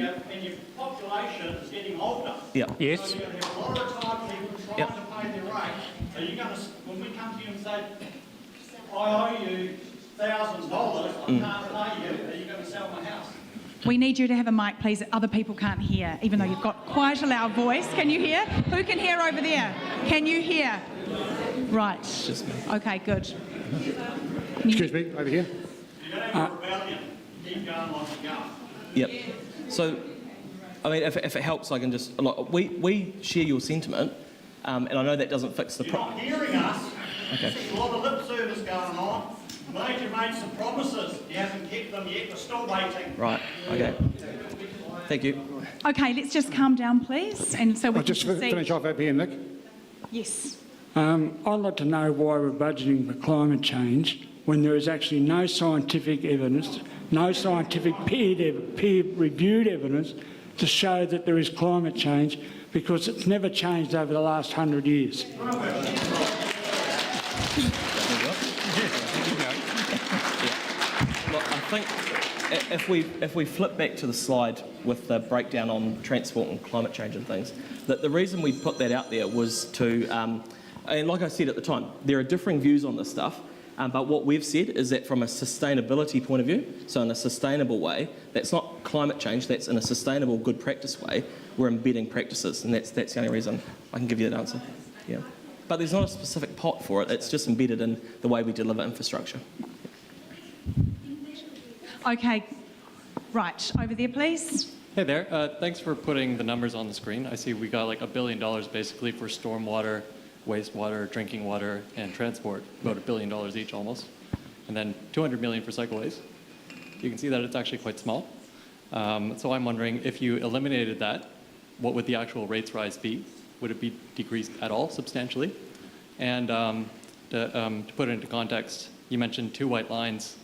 your population is getting older.
Yeah.
Yes.
So you're going to have a lot of retired people trying
Yep.
to pay their rate. So you're going to, when we come to you and say, I owe you $1,000, I can't pay you, are you going to sell my house?
We need you to have a mic, please. Other people can't hear, even though you've got quite a loud voice. Can you hear? Who can hear over there? Can you hear? Right.
Just me.
Okay, good.
Excuse me, over here.
You're going to have a rebellion. Keep going like you're going.
Yep. So, I mean, if it helps, I can just... Like, we share your sentiment, and I know that doesn't fix the
You're
problem.
not hearing us.
Okay.
There's a lot of lip service going on. Major made some promises. He hasn't kept them yet. We're still waiting.
Right. Okay. Thank you.
Okay, let's just calm down, please. And so we
I'll
can
just
proceed.
finish off over here, Nick.
Yes.
I'd like to know why we're budgeting for climate change when there is actually no scientific evidence, no scientific peer-reviewed evidence to show that there is climate change, because it's never changed over the last 100 years.
Look, I think if we flip back to the slide with the breakdown on transport and climate change and things, that the reason we put that out there was to, and like I said at the time, there are differing views on this stuff, but what we've said is that from a sustainability point of view, so in a sustainable way, that's not climate change, that's in a sustainable good practice way, we're embedding practices, and that's the only reason I can give you that answer. Yeah. But there's not a specific pot for it, it's just embedded in the way we deliver infrastructure.
Okay. Right. Over there, please.
Hey there. Thanks for putting the numbers on the screen. I see we got like $1 billion basically for stormwater, wastewater, drinking water, and transport, about $1 billion each almost. And then $200 million for cycleways. You can see that it's actually quite small. So I'm wondering, if you eliminated that, what would the actual rates rise be? Would it be decreased at all, substantially? And to put it into context, you mentioned 2 white lines.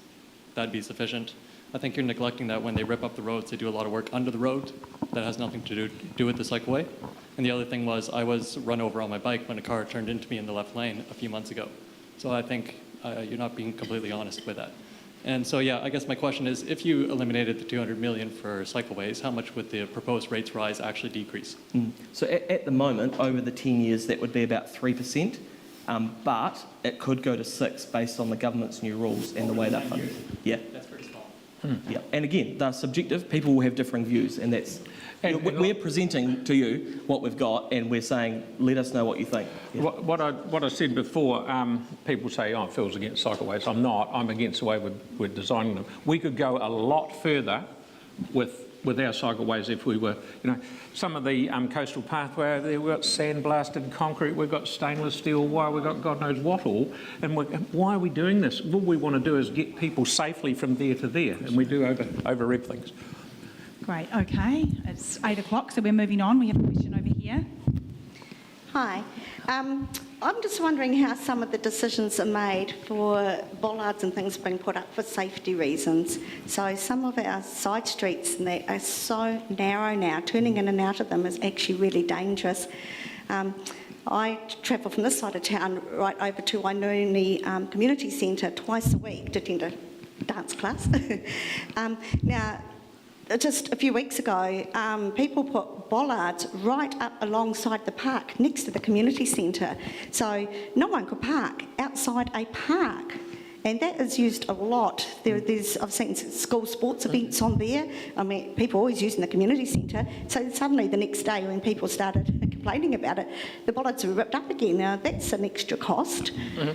That'd be sufficient. I think you're neglecting that when they rip up the roads, they do a lot of work under the road that has nothing to do with the cycleway. And the other thing was, I was run over on my bike when a car turned into me in the left lane a few months ago. So I think you're not being completely honest with that. And so, yeah, I guess my question is, if you eliminated the $200 million for cycleways, how much would the proposed rates rise actually decrease?
So at the moment, over the 10 years, that would be about 3%, but it could go to 6% based on the government's new rules and the way they're funded. Yeah.
That's very small.
Yeah. And again, they're subjective. People will have differing views, and that's... we're presenting to you what we've got, and we're saying, let us know what you think. Yeah.
What I said before, people say, oh, Phil's against cycleways. I'm not. I'm against the way we're designing them. We could go a lot further with our cycleways if we were, some of the coastal pathway over there, we've got sandblasted concrete, we've got stainless steel wire, we've got God knows what all. And why are we doing this? What we want to do is get people safely from there to there, and we do over-rep things.
Great. Okay. It's 8 o'clock, so we're moving on. We have a question over here.
Hi. I'm just wondering how some of the decisions are made for bollards and things being put up for safety reasons. So some of our side streets are so narrow now, turning in and out of them is actually really dangerous. I travel from this side of town right over to Wainuni Community Centre twice a week to attend a dance class. Now, just a few weeks ago, people put bollards right up alongside the park next to the community centre. So no one could park outside a park. And that is used a lot. I've seen school sports events on there. I mean, people always using the community centre. So suddenly the next day when people started complaining about it, the bollards were ripped up again. Now that's an extra cost.
Mm-hmm.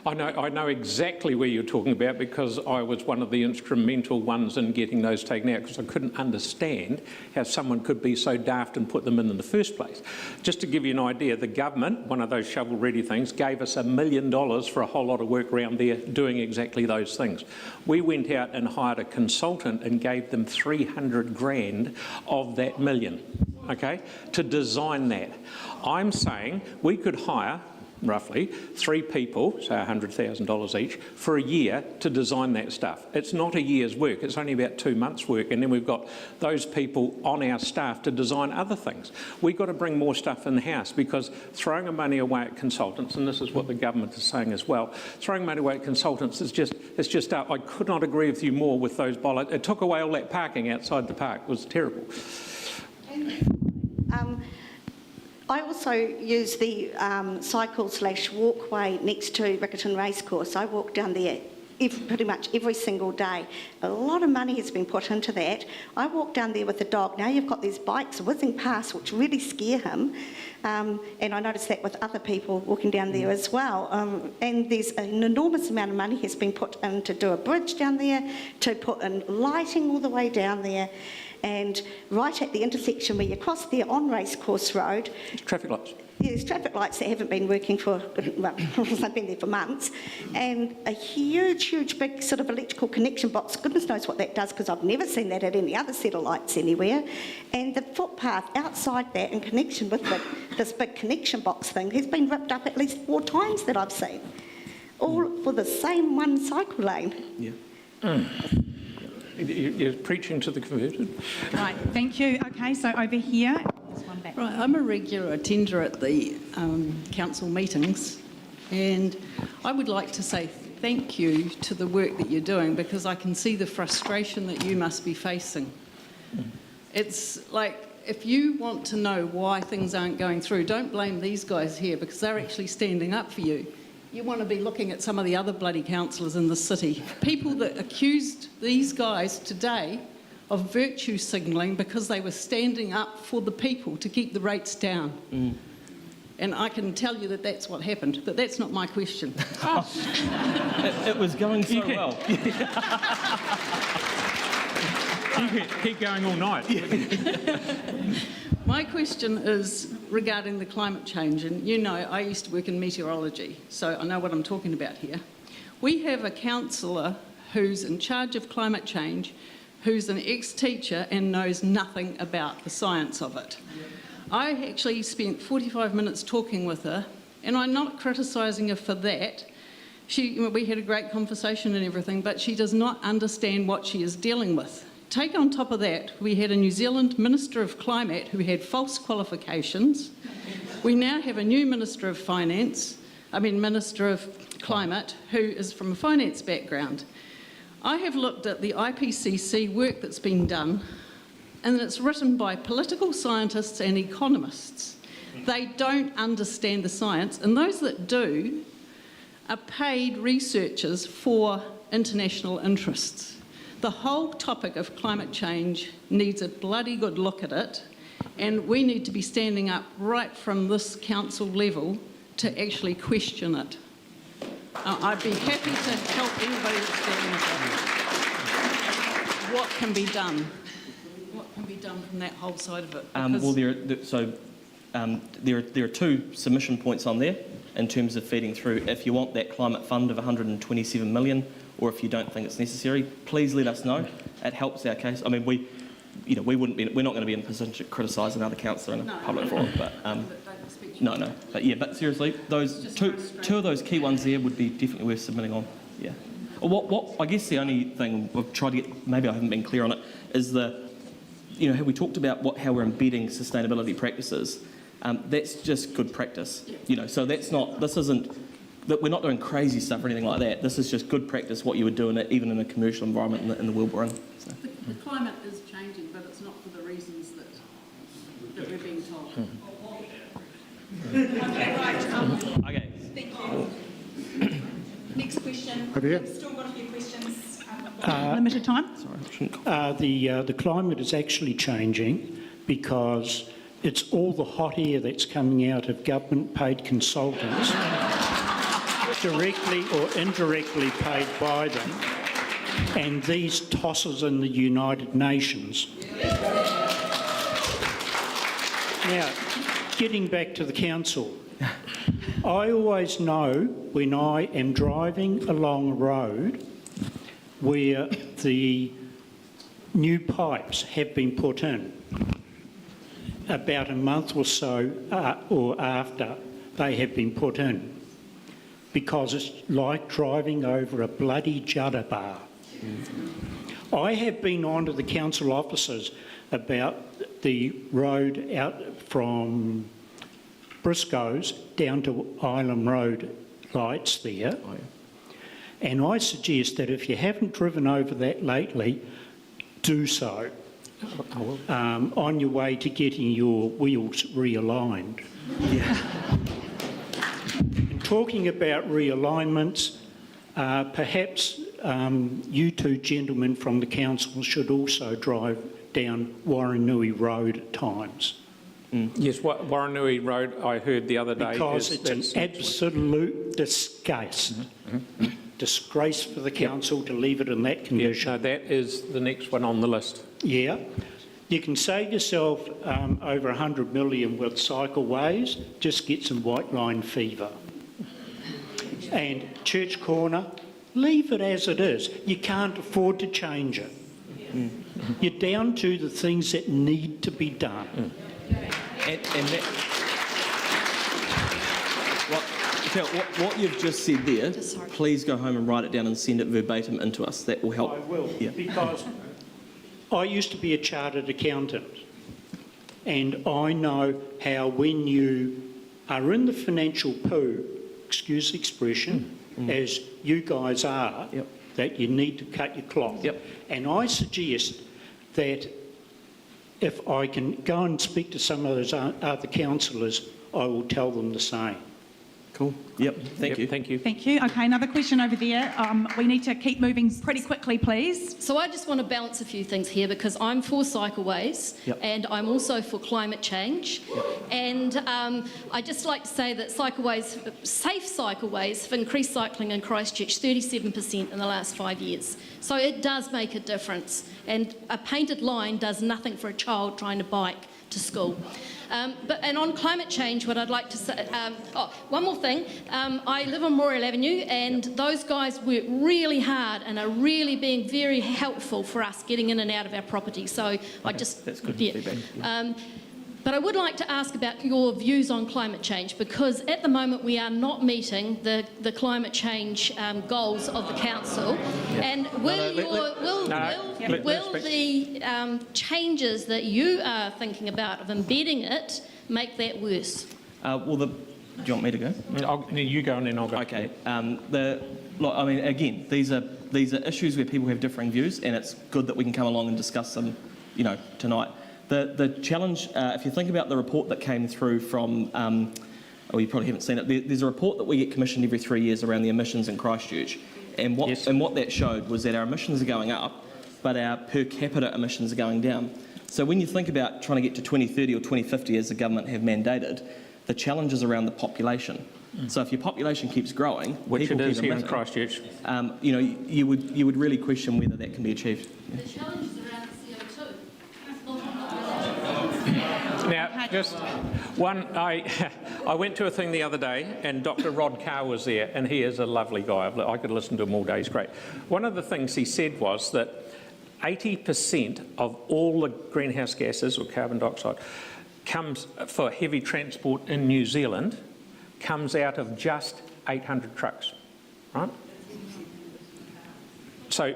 I know exactly where you're talking about because I was one of the instrumental ones in getting those taken out because I couldn't understand how someone could be so daft and put them in the first place. Just to give you an idea, the government, one of those shovel-ready things, gave us $1 million for a whole lot of work around there doing exactly those things. We went out and hired a consultant and gave them 300 grand of that million, okay, to design that. I'm saying we could hire roughly 3 people, say $100,000 each, for a year to design that stuff. It's not a year's work, it's only about 2 months' work, and then we've got those people on our staff to design other things. We've got to bring more stuff in the house because throwing the money away at consultants, and this is what the government is saying as well, throwing money away at consultants is just I could not agree with you more with those bollards. It took away all that parking outside the park. It was terrible.
I also use the cycle/walkway next to Riccarton Racecourse. I walk down there pretty much every single day. A lot of money has been put into that. I walk down there with the dog. Now you've got these bikes whizzing past which really scare him. And I noticed that with other people walking down there as well. And there's an enormous amount of money has been put in to do a bridge down there, to put in lighting all the way down there. And right at the intersection where you cross there on Racecourse Road...
Traffic lights.
Yeah, there's traffic lights that haven't been working for, well, they've been there for months. And a huge, big sort of electrical connection box. Goodness knows what that does because I've never seen that at any other set of lights anywhere. And the footpath outside that in connection with this big connection box thing has been ripped up at least 4 times that I've seen. All for the same one cycle lane.
Yeah. You're preaching to the converted.
Right, thank you. Okay, so over here. There's one back.
Right, I'm a regular attender at the council meetings, and I would like to say thank you to the work that you're doing because I can see the frustration that you must be facing. It's like, if you want to know why things aren't going through, don't blame these guys here because they're actually standing up for you. You want to be looking at some of the other bloody councillors in the city. People that accused these guys today of virtue signalling because they were standing up for the people to keep the rates down. And I can tell you that that's what happened, but that's not my question.
It was going so well.
Keep going all night.
My question is regarding the climate change, and you know I used to work in meteorology, so I know what I'm talking about here. We have a councillor who's in charge of climate change, who's an ex-teacher and knows nothing about the science of it. I actually spent 45 minutes talking with her, and I'm not criticising her for that. We had a great conversation and everything, but she does not understand what she is dealing with. Take on top of that, we had a New Zealand Minister of Climate who had false qualifications. We now have a new Minister of Minister of Climate, who is from a finance background. I have looked at the IPCC work that's been done, and it's written by political scientists and economists. They don't understand the science, and those that do are paid researchers for international interests. The whole topic of climate change needs a bloody good look at it, and we need to be standing up right from this council level to actually question it. I'd be happy to help anybody that's standing up. What can be done? What can be done from that whole side of it?
Well, there are 2 submission points on there in terms of feeding through. If you want that climate fund of 127 million, or if you don't think it's necessary, please let us know. It helps our case. I mean, we're not going to be in a position to criticise another councillor in a public forum, but no. But seriously, those two of those key ones there would be definitely worth submitting on. Yeah. What I guess the only thing we've tried to get, maybe I haven't been clear on it, is how we talked about how we're embedding sustainability practices. That's just good practice. So this isn't. That we're not doing crazy stuff or anything like that. This is just good practice, what you would do even in a commercial environment in the world we're in. So.
The climate is changing.
Okay.
Thank you. Next question.
Over here.
We've still got a few questions. Limited time.
The climate is actually changing because it's all the hot air that's coming out of government-paid consultants, directly or indirectly paid by them, and these tossers in the United Nations. Now, getting back to the council, I always know when I am driving along a road where the new pipes have been put in about a month or so or after they have been put in, because it's like driving over a bloody judder bar. I have been on to the council officers about the road out from Briscoe's down to Island Road lights there. And I suggest that if you haven't driven over that lately, do so on your way to getting your wheels realigned. And talking about realignments, perhaps you two gentlemen from the council should also drive down Warranui Road at times.
Yes, Warranui Road, I heard the other day.
Because it's an absolute disgrace. Disgrace for the council to leave it in that condition.
No, that is the next one on the list.
Yeah. You can save yourself over 100 million with cycleways, just get some white line fever. And Church Corner, leave it as it is. You can't afford to change it. You're down to the things that need to be done.
And that, what you've just said there, please go home and write it down and send it verbatim into us. That will help.
I will, because I used to be a chartered accountant, and I know how when you are in the financial poo, excuse the expression, as you guys are, that you need to cut your cloth. And I suggest that if I can go and speak to some of those other councillors, I will tell them the same.
Cool. Yep. Thank you.
Thank you.
Thank you. Okay, another question over there. We need to keep moving pretty quickly, please.
So I just want to balance a few things here, because I'm for cycleways and I'm also for climate change. And I just like to say that cycleways, safe cycleways, have increased cycling in Christchurch 37% in the last 5 years. So it does make a difference. And a painted line does nothing for a child trying to bike to school. And on climate change, what I'd like to say, one more thing. I live on Royal Avenue, and those guys work really hard and are really being very helpful for us getting in and out of our property. So I just...
That's good feedback.
But I would like to ask about your views on climate change, because at the moment we are not meeting the climate change goals of the council. And will the changes that you are thinking about of embedding it make that worse?
Do you want me to go?
You go and then I'll go.
Okay. Look, I mean, again, these are issues where people have differing views, and it's good that we can come along and discuss them, tonight. The challenge, if you think about the report that came through from, you probably haven't seen it, there's a report that we get commissioned every 3 years around the emissions in Christchurch. And what that showed was that our emissions are going up, but our per capita emissions are going down. So when you think about trying to get to 2030 or 2050, as the government have mandated, the challenge is around the population. So if your population keeps growing,
which it is here in
emitting,
Christchurch,
you would really question whether that can be achieved.
The challenge is around CO2.
Now, just one, I went to a thing the other day and Dr. Rod Carr was there, and he is a lovely guy. I could listen to him all day, he's great. One of the things he said was that 80% of all the greenhouse gases or carbon dioxide comes for heavy transport in New Zealand comes out of just 800 trucks, right? So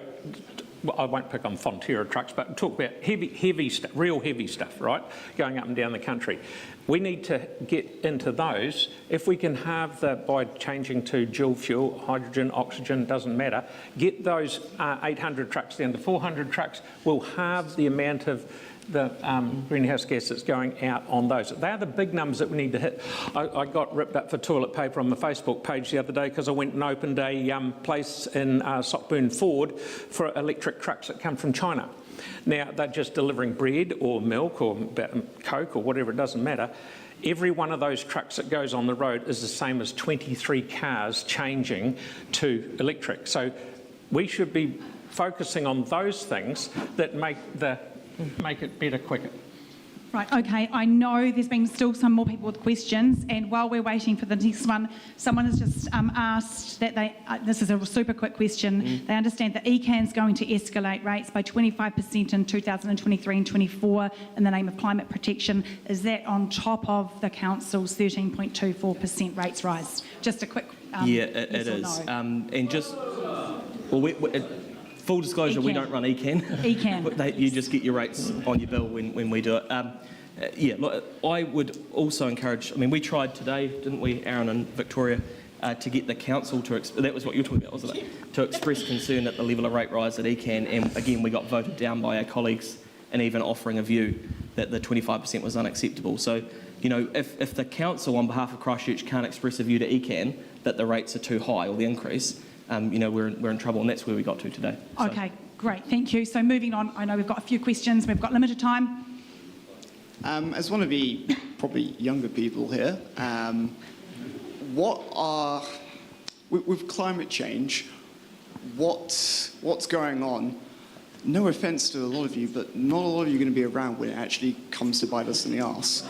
I won't pick on Fonterra trucks, but talk about heavy stuff, real heavy stuff, right, going up and down the country. We need to get into those. If we can have by changing to dual fuel, hydrogen, oxygen, doesn't matter, get those 800 trucks down to 400 trucks, we'll halve the amount of greenhouse gas that's going out on those. They are the big numbers that we need to hit. I got ripped up for toilet paper on my Facebook page the other day because I went and opened a place in Sockburn Ford for electric trucks that come from China. Now, they're just delivering bread or milk or Coke or whatever, it doesn't matter. Every one of those trucks that goes on the road is the same as 23 cars changing to electric. So we should be focusing on those things that make it better quicker.
Right, okay, I know there's been still some more people with questions, and while we're waiting for the next one, someone has just asked that this is a super quick question, they understand that ECAN's going to escalate rates by 25% in 2023 and 24 in the name of climate protection. Is that on top of the council's 13.24% rates rise? Just a quick
yeah, it is.
No.
And just, full disclosure, we don't run ECAN.
ECAN.
You just get your rates on your bill when we do it. Yeah, look, I would also encourage, I mean, we tried today, didn't we, Aaron and Victoria, to get the council to, that was what you were talking about, wasn't it? To express concern at the level of rate rise at ECAN, and again, we got voted down by our colleagues and even offering a view that the 25% was unacceptable. So, you know, if the council on behalf of Christchurch can't express a view to ECAN that the rates are too high or the increase, you know, we're in trouble, and that's where we got to today. So.
Okay, great, thank you. So moving on, I know we've got a few questions, we've got limited time.
As one of the probably younger people here, with climate change, what's going on? No offence to a lot of you, but not a lot of you are going to be around when it actually comes to bite us in the arse.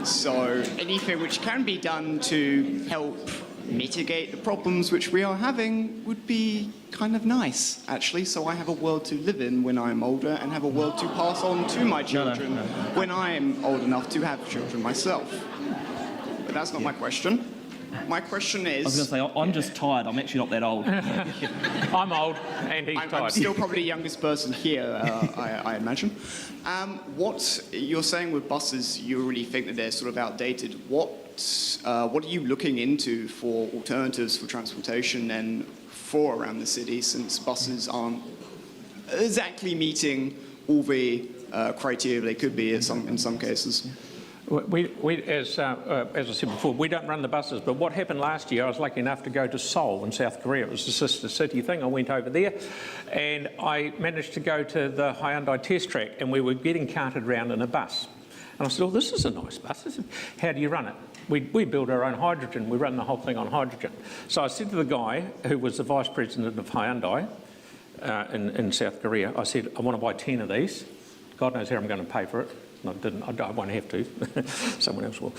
So anything which can be done to help mitigate the problems which we are having would be kind of nice, actually, so I have a world to live in when I'm older and have a world to pass on to my children when I am old enough to have children myself. But that's not my question. My question is...
I was going to say, I'm just tired. I'm actually not that old.
I'm old and he's tired.
I'm still probably the youngest person here, I imagine. What you're saying with buses, you really think that they're sort of outdated. What are you looking into for alternatives for transportation and for around the city, since buses aren't exactly meeting all the criteria they could be in some cases?
As I said before, we don't run the buses, but what happened last year, I was lucky enough to go to Seoul in South Korea. It was a sister city thing. I went over there and I managed to go to the Hyundai test track, and we were getting carted around in a bus. And I said, oh, this is a nice bus. I said, how do you run it? We build our own hydrogen. We run the whole thing on hydrogen. So I said to the guy who was the vice president of Hyundai in South Korea, I said, I want to buy 10 of these. God knows how I'm going to pay for it. I didn't. I won't have to. Someone else will.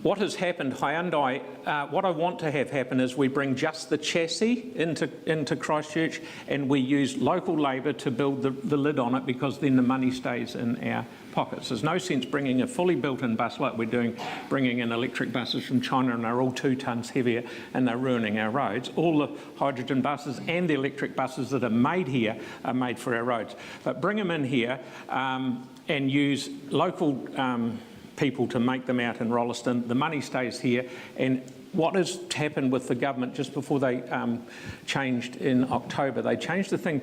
What has happened, Hyundai, what I want to have happen is we bring just the chassis into Christchurch, and we use local labour to build the lid on it, because then the money stays in our pockets. There's no sense bringing a fully built-in bus like we're doing, bringing in electric buses from China, and they're all 2 tonnes heavier and they're ruining our roads. All the hydrogen buses and the electric buses that are made here are made for our roads. But bring them in here and use local people to make them out in Rolleston. The money stays here, and what has happened with the government just before they changed in October, they changed the thing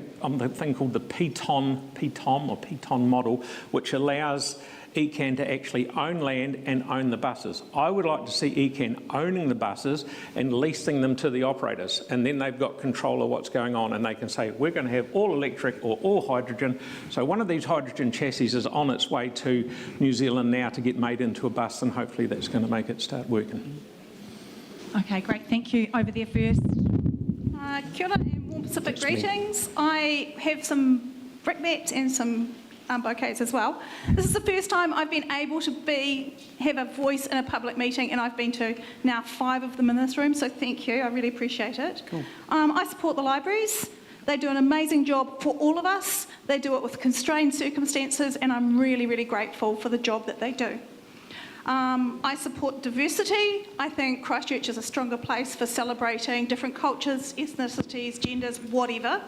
called the Piton model, which allows ECAN to actually own land and own the buses. I would like to see ECAN owning the buses and leasing them to the operators, and then they've got control of what's going on, and they can say, we're going to have all electric or all hydrogen. So one of these hydrogen chassis is on its way to New Zealand now to get made into a bus, and hopefully that's going to make it start working.
Okay, great, thank you. Over there first.
Kia ora and warm Pacific greetings. I have some brickbats and some bouquets as well. This is the first time I've been able to have a voice in a public meeting, and I've been to now 5 of them in this room, so thank you, I really appreciate it. Cool. I support the libraries. They do an amazing job for all of us. They do it with constrained circumstances, and I'm really, really grateful for the job that they do. I support diversity. I think Christchurch is a stronger place for celebrating different cultures, ethnicities, genders, whatever.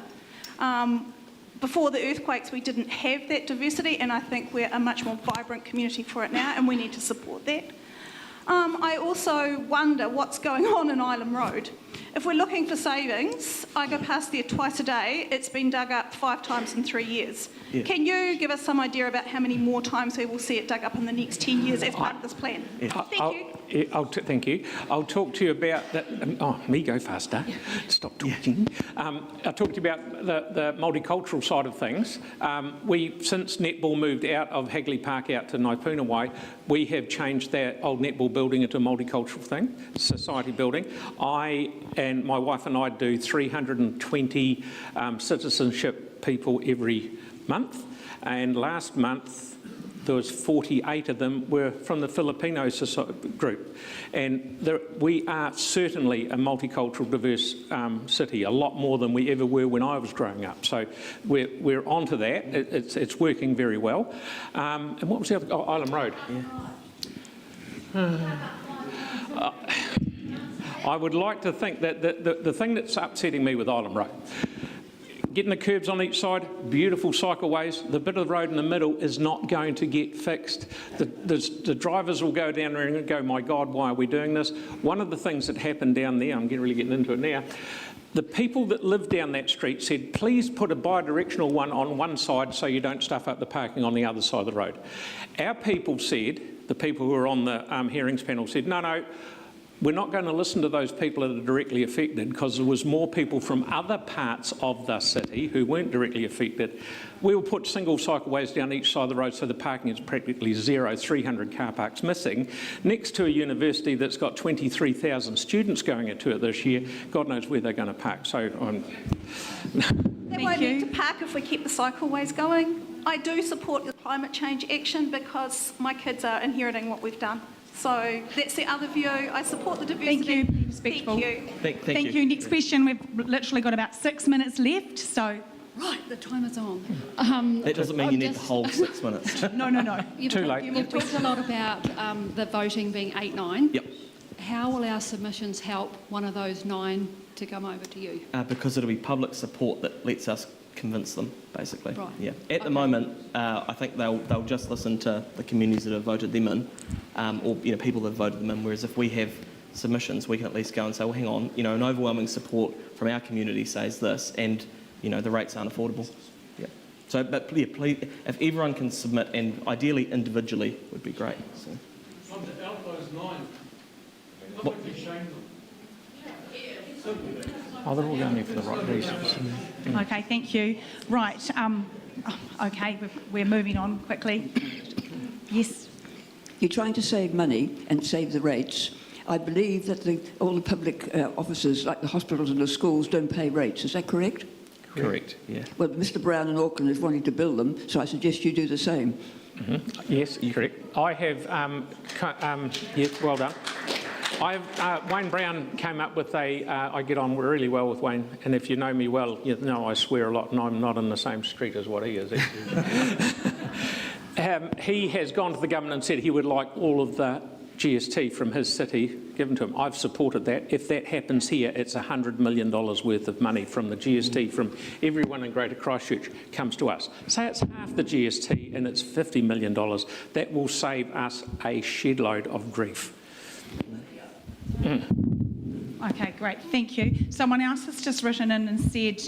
Before the earthquakes, we didn't have that diversity, and I think we're a much more vibrant community for it now, and we need to support that. I also wonder what's going on in Island Road. if we're looking for savings, I go past there twice a day. It's been dug up 5 times in 3 years.
Yeah.
Can you give us some idea about how many more times we will see it dug up in the next 10 years as part of this plan?
Thank you. I'll talk to you about that. Me go faster. Stop talking. I'll talk to you about the multicultural side of things. Since netball moved out of Hagley Park out to Naipunawai, we have changed that old netball building into a multicultural thing, society building. I and my wife and I do 320 citizenship people every month, and last month there was 48 of them were from the Filipino group, and we are certainly a multicultural, diverse city, a lot more than we ever were when I was growing up. So we're onto that. It's working very well. And what was the other? Island Road. I would like to think that the thing that's upsetting me with Island Road, getting the curbs on each side, beautiful cycleways, the bit of the road in the middle is not going to get fixed. The drivers will go down there and go, my God, why are we doing this? One of the things that happened down there, I'm really getting into it now, the people that live down that street said, please put a bi-directional one on one side so you don't stuff up the parking on the other side of the road. Our people said, the people who were on the hearings panel said, no, we're not going to listen to those people that are directly affected, because there was more people from other parts of the city who weren't directly affected. We'll put single cycleways down each side of the road so the parking is practically zero, 300 car parks missing, next to a university that's got 23,000 students going into it this year. God knows where they're going to park. So
They won't need to park if we keep the cycleways going. I do support the climate change action because my kids are inheriting what we've done. So that's the other view. I support the diversity.
Thank you. Respectful.
Thank you.
Next question. We've literally got about 6 minutes left. So.
Right, the timer's on.
That doesn't mean you need the whole 6 minutes.
No.
Too late.
You've talked a lot about the voting being 8-9.
Yep.
How will our submissions help one of those 9 to come over to you?
Because it'll be public support that lets us convince them, basically.
Right.
Yeah. At the moment, I think they'll just listen to the communities that have voted them in, or people that have voted them in. Whereas if we have submissions, we can at least go and say, well, hang on, an overwhelming support from our community says this, and the rates aren't affordable. Yeah. So, but yeah, please, if everyone can submit, and ideally individually, would be great. So.
On the Alpha's 9, I'm not going to shame them.
Oh, they're all going there for the right reasons.
Okay, thank you. Right, okay, we're moving on quickly. Yes?
You're trying to save money and save the rates. I believe that all the public offices, like the hospitals and the schools, don't pay rates. Is that correct?
Correct, yeah.
Well, Mr Brown in Auckland is wanting to build them, so I suggest you do the same.
Mm-hmm. Yes, correct. I have, yes, well done. Wayne Brown came up with I get on really well with Wayne, and if you know me well, you know I swear a lot, and I'm not in the same street as what he is. He has gone to the government and said he would like all of the GST from his city given to him. I've supported that. If that happens here, it's $100 million worth of money from the GST from everyone in Greater Christchurch comes to us. Say it's half the GST and it's $50 million. That will save us a shed load of grief.
Okay, great, thank you. Someone else has just written in and said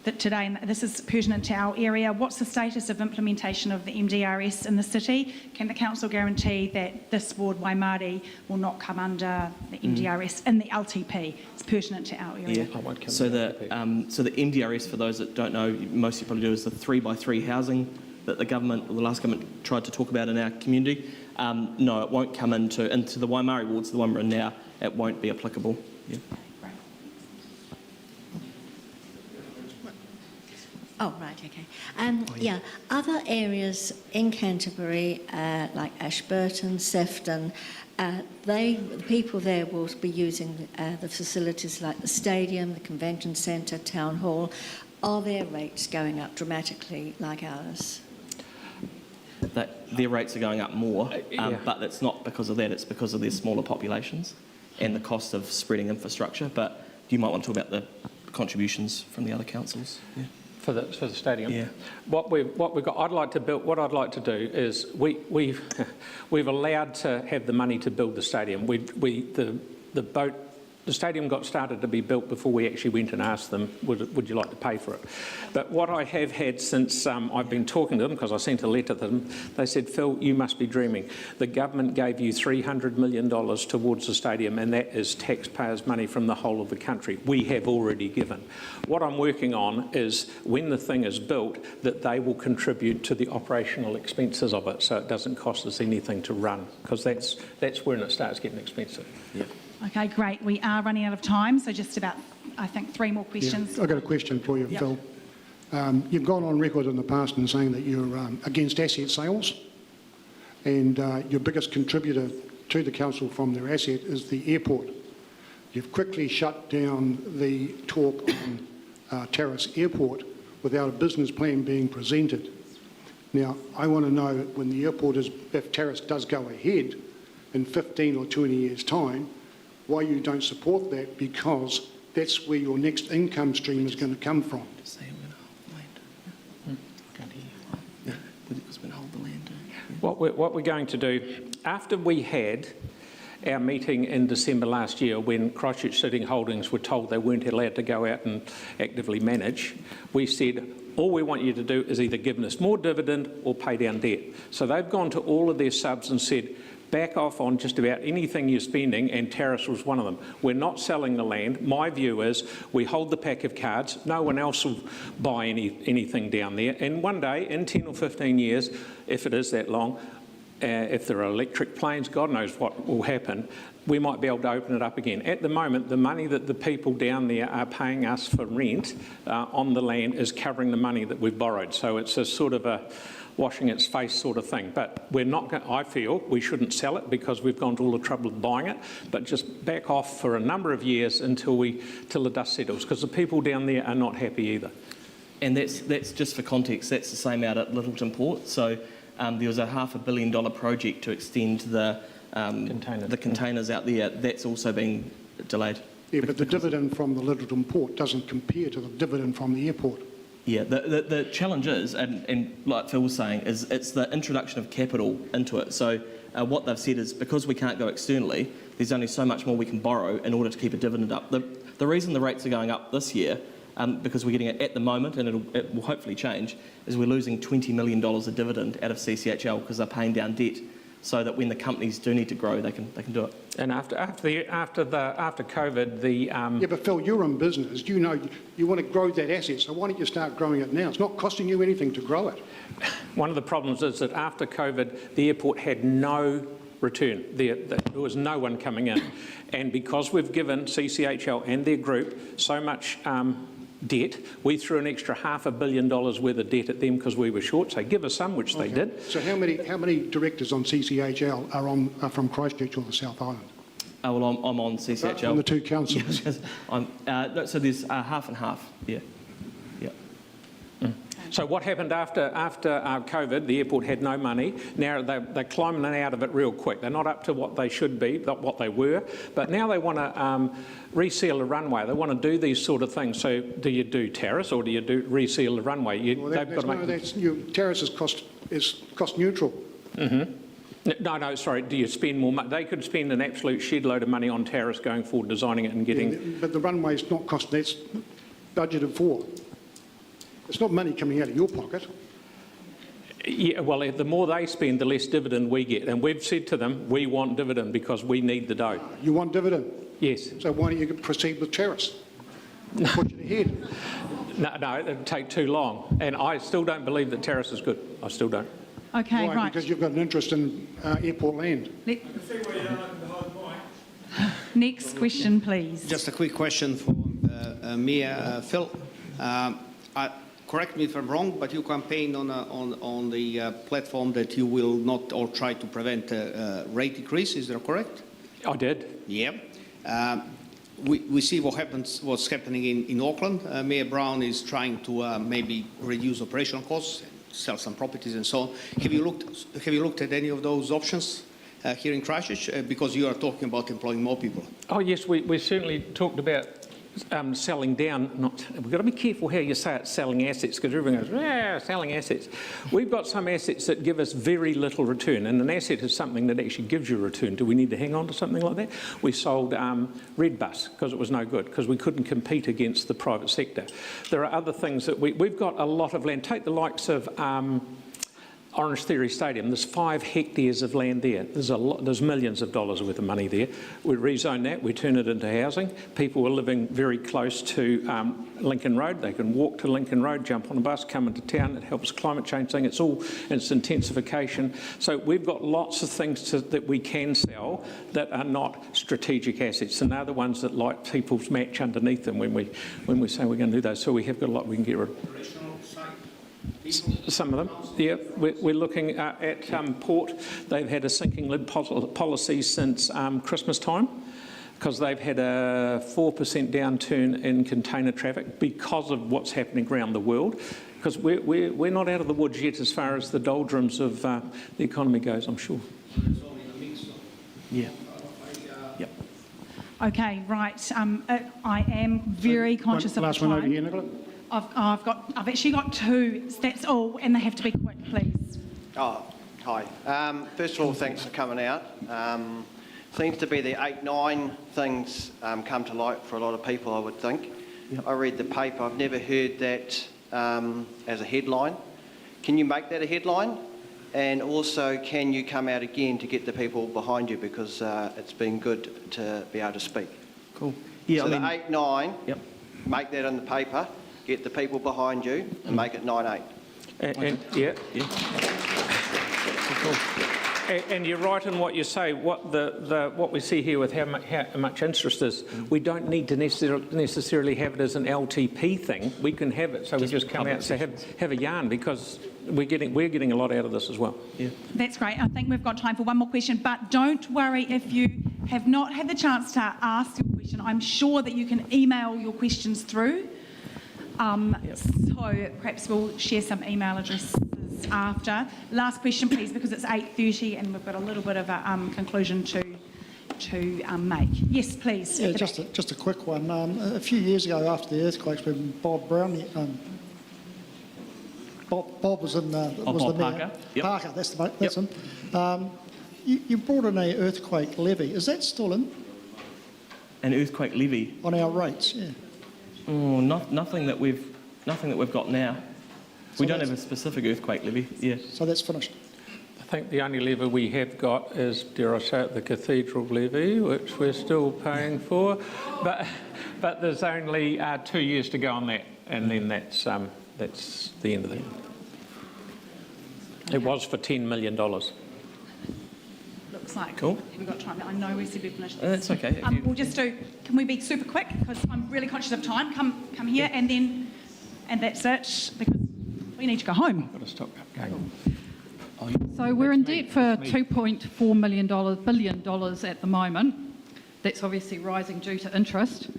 that today, and this is pertinent to our area, what's the status of implementation of the MDRS in the city? Can the council guarantee that this ward, Waimari, will not come under the MDRS in the LTP? It's pertinent to our area.
Yeah. So the MDRS, for those that don't know, most people probably do, is the 3x3 housing that the last government tried to talk about in our community. No, it won't come into the Waimari wards, the one we're in now. It won't be applicable. Yeah.
Oh, right, okay. Yeah, other areas in Canterbury, like Ashburton, Sefton, the people there will be using the facilities like the stadium, the convention centre, town hall. Are their rates going up dramatically like ours?
Their rates are going up more, but it's not because of that, it's because of their smaller populations and the cost of spreading infrastructure. But you might want to talk about the contributions from the other councils. Yeah.
For the stadium.
Yeah.
What we've got. I'd like to build. What I'd like to do is we've allowed to have the money to build the stadium. The boat The stadium got started to be built before we actually went and asked them, would you like to pay for it? But what I have had since I've been talking to them, because I sent a letter to them, they said, Phil, you must be dreaming. The government gave you $300 million towards the stadium, and that is taxpayers' money from the whole of the country. We have already given. What I'm working on is, when the thing is built, that they will contribute to the operational expenses of it, so it doesn't cost us anything to run, because that's when it starts getting expensive.
Yeah.
Okay, great. We are running out of time, so just about, I think, 3 more questions.
Yeah, I've got a question for you,
Yep.
Phil. You've gone on record in the past in saying that you're against asset sales, and your biggest contributor to the council from their asset is the airport. You've quickly shut down the talk on Terrace Airport without a business plan being presented. Now, I want to know, when the airport is, if Terrace does go ahead in 15 or 20 years' time, why you don't support that, because that's where your next income stream is going to come from.
What we're going to do, after we had our meeting in December last year, when Christchurch Sitting Holdings were told they weren't allowed to go out and actively manage, we said, all we want you to do is either give us more dividend or pay down debt. So they've gone to all of their subs and said, back off on just about anything you're spending, and Terrace was one of them. We're not selling the land. My view is we hold the pack of cards. No one else will buy anything down there. And one day, in 10 or 15 years, if it is that long, if there are electric planes, God knows what will happen, we might be able to open it up again. At the moment, the money that the people down there are paying us for rent on the land is covering the money that we've borrowed. So it's a sort of a washing its face sort of thing. But we're not, I feel we shouldn't sell it because we've gone to all the trouble of buying it, but just back off for a number of years until the dust settles, because the people down there are not happy either.
And that's just for context, that's the same out at Littleton Port. So there was a $500 million project to extend the containers out there. That's also been delayed.
Yeah, but the dividend from the Littleton Port doesn't compare to the dividend from the airport.
Yeah, the challenge is, and like Phil was saying, is it's the introduction of capital into it. So what they've said is, because we can't go externally, there's only so much more we can borrow in order to keep a dividend up. The reason the rates are going up this year, because we're getting it at the moment, and it will hopefully change, is we're losing $20 million of dividend out of CCHL because they're paying down debt, so that when the companies do need to grow, they can do it.
And after COVID, the
Yeah, but Phil, you're in business. You know you want to grow that asset, so why don't you start growing it now? It's not costing you anything to grow it.
One of the problems is that after COVID, the airport had no return. There was no one coming in, and because we've given CCHL and their group so much debt, we threw an extra $500 million worth of debt at them because we were short. So give us some, which they did.
So how many directors on CCHL are from Christchurch or the South Island?
Oh, well, I'm on CCHL.
From the two councils.
So there's half and half. Yeah.
So what happened after COVID? The airport had no money. Now they're climbing out of it real quick. They're not up to what they should be, what they were. But now they want to reseal the runway. They want to do these sort of things. So do you do terrace or do you do reseal the runway?
Terrace is cost neutral.
Mm-hmm. No, sorry, do you spend more money? They could spend an absolute shed load of money on terrace going forward, designing it and getting...
Yeah, but the runway's not cost, that's budgeted for. It's not money coming out of your pocket.
Yeah, well, the more they spend, the less dividend we get. And we've said to them, we want dividend because we need the dough.
You want dividend?
Yes.
So why don't you proceed with terrace? Push it ahead.
No, it'd take too long. And I still don't believe that terrace is good. I still don't.
Okay,
Why?
right.
Because you've got an interest in airport land.
Next question, please.
Just a quick question for Phil. Correct me if I'm wrong, but you campaigned on the platform that you will not or try to prevent rate increase. Is that correct?
I did.
Yeah. We see what's happening in Auckland. Mayor Brown is trying to maybe reduce operational costs, sell some properties and so on. Have you looked at any of those options here in Christchurch? Because you are talking about employing more people.
Oh yes, we certainly talked about selling down, we've got to be careful how you say it, selling assets, because everyone goes, selling assets. We've got some assets that give us very little return, and an asset is something that actually gives you a return. Do we need to hang on to something like that? We sold Redbus because it was no good, because we couldn't compete against the private sector. There are other things that we've got a lot of land. Take the likes of Orange Theory Stadium. There's 5 hectares of land there. There's millions of dollars worth of money there. We rezone that, we turn it into housing. People are living very close to Lincoln Road. They can walk to Lincoln Road, jump on a bus, come into town. It helps climate change thing. It's intensification. So we've got lots of things that we can sell that are not strategic assets, and they're the ones that light people's match underneath them when we say we're going to do those. So we have got a lot we can get rid of. Some of them, yeah. We're looking at Port. They've had a sinking lid policy since Christmas time, because they've had a 4% downturn in container traffic because of what's happening around the world. Because we're not out of the woods yet as far as the doldrums of the economy goes, I'm sure. Yeah. Yep.
Okay, right. I am very conscious of the time.
Last one over here, Nicola.
I've actually got 2. That's all, and they have to be quick, please.
Oh, hi. First of all, thanks for coming out. Seems to be the 8-9 things come to light for a lot of people, I would think. Yep. I read the paper. I've never heard that as a headline. Can you make that a headline? And also, can you come out again to get the people behind you, because it's been good to be able to speak.
Cool. Yeah,
so the 8-9,
yep.
Make that in the paper. Get the people behind you and make it 9-8.
Yeah. And you're right in what you say. What we see here with how much interest is, we don't need to necessarily have it as an LTP thing. We can have it so we just come out and say have a yarn, because we're getting a lot out of this as well. Yeah.
That's great. I think we've got time for one more question, but don't worry if you have not had the chance to ask your question. I'm sure that you can email your questions through. So perhaps we'll share some email addresses after. Last question, please, because it's 8:30 and we've got a little bit of a conclusion to make. Yes, please.
Yeah, just a quick one. A few years ago, after the earthquakes, when Bob Brown, Bob was in was the mayor.
Parker. Yep.
Parker, that's him. You brought in an earthquake levy. Is that still in?
An earthquake levy
on our rates? Yeah.
Oh, nothing that we've got now. We don't have a specific earthquake levy. Yeah.
So that's finished.
I think the only levy we have got is, dare I say it, the cathedral levy, which we're still paying for. But there's only 2 years to go on that, and then that's the end of it. It was for $10 million.
Looks like
cool.
We've got time. I know we said we've finished.
That's okay.
We'll just do. Can we be super quick? Because I'm really conscious of time. Come here, and that's it. Because we need to go home.
I've got to stop going.
So we're in debt for $2.4 billion at the moment. That's obviously rising due to interest.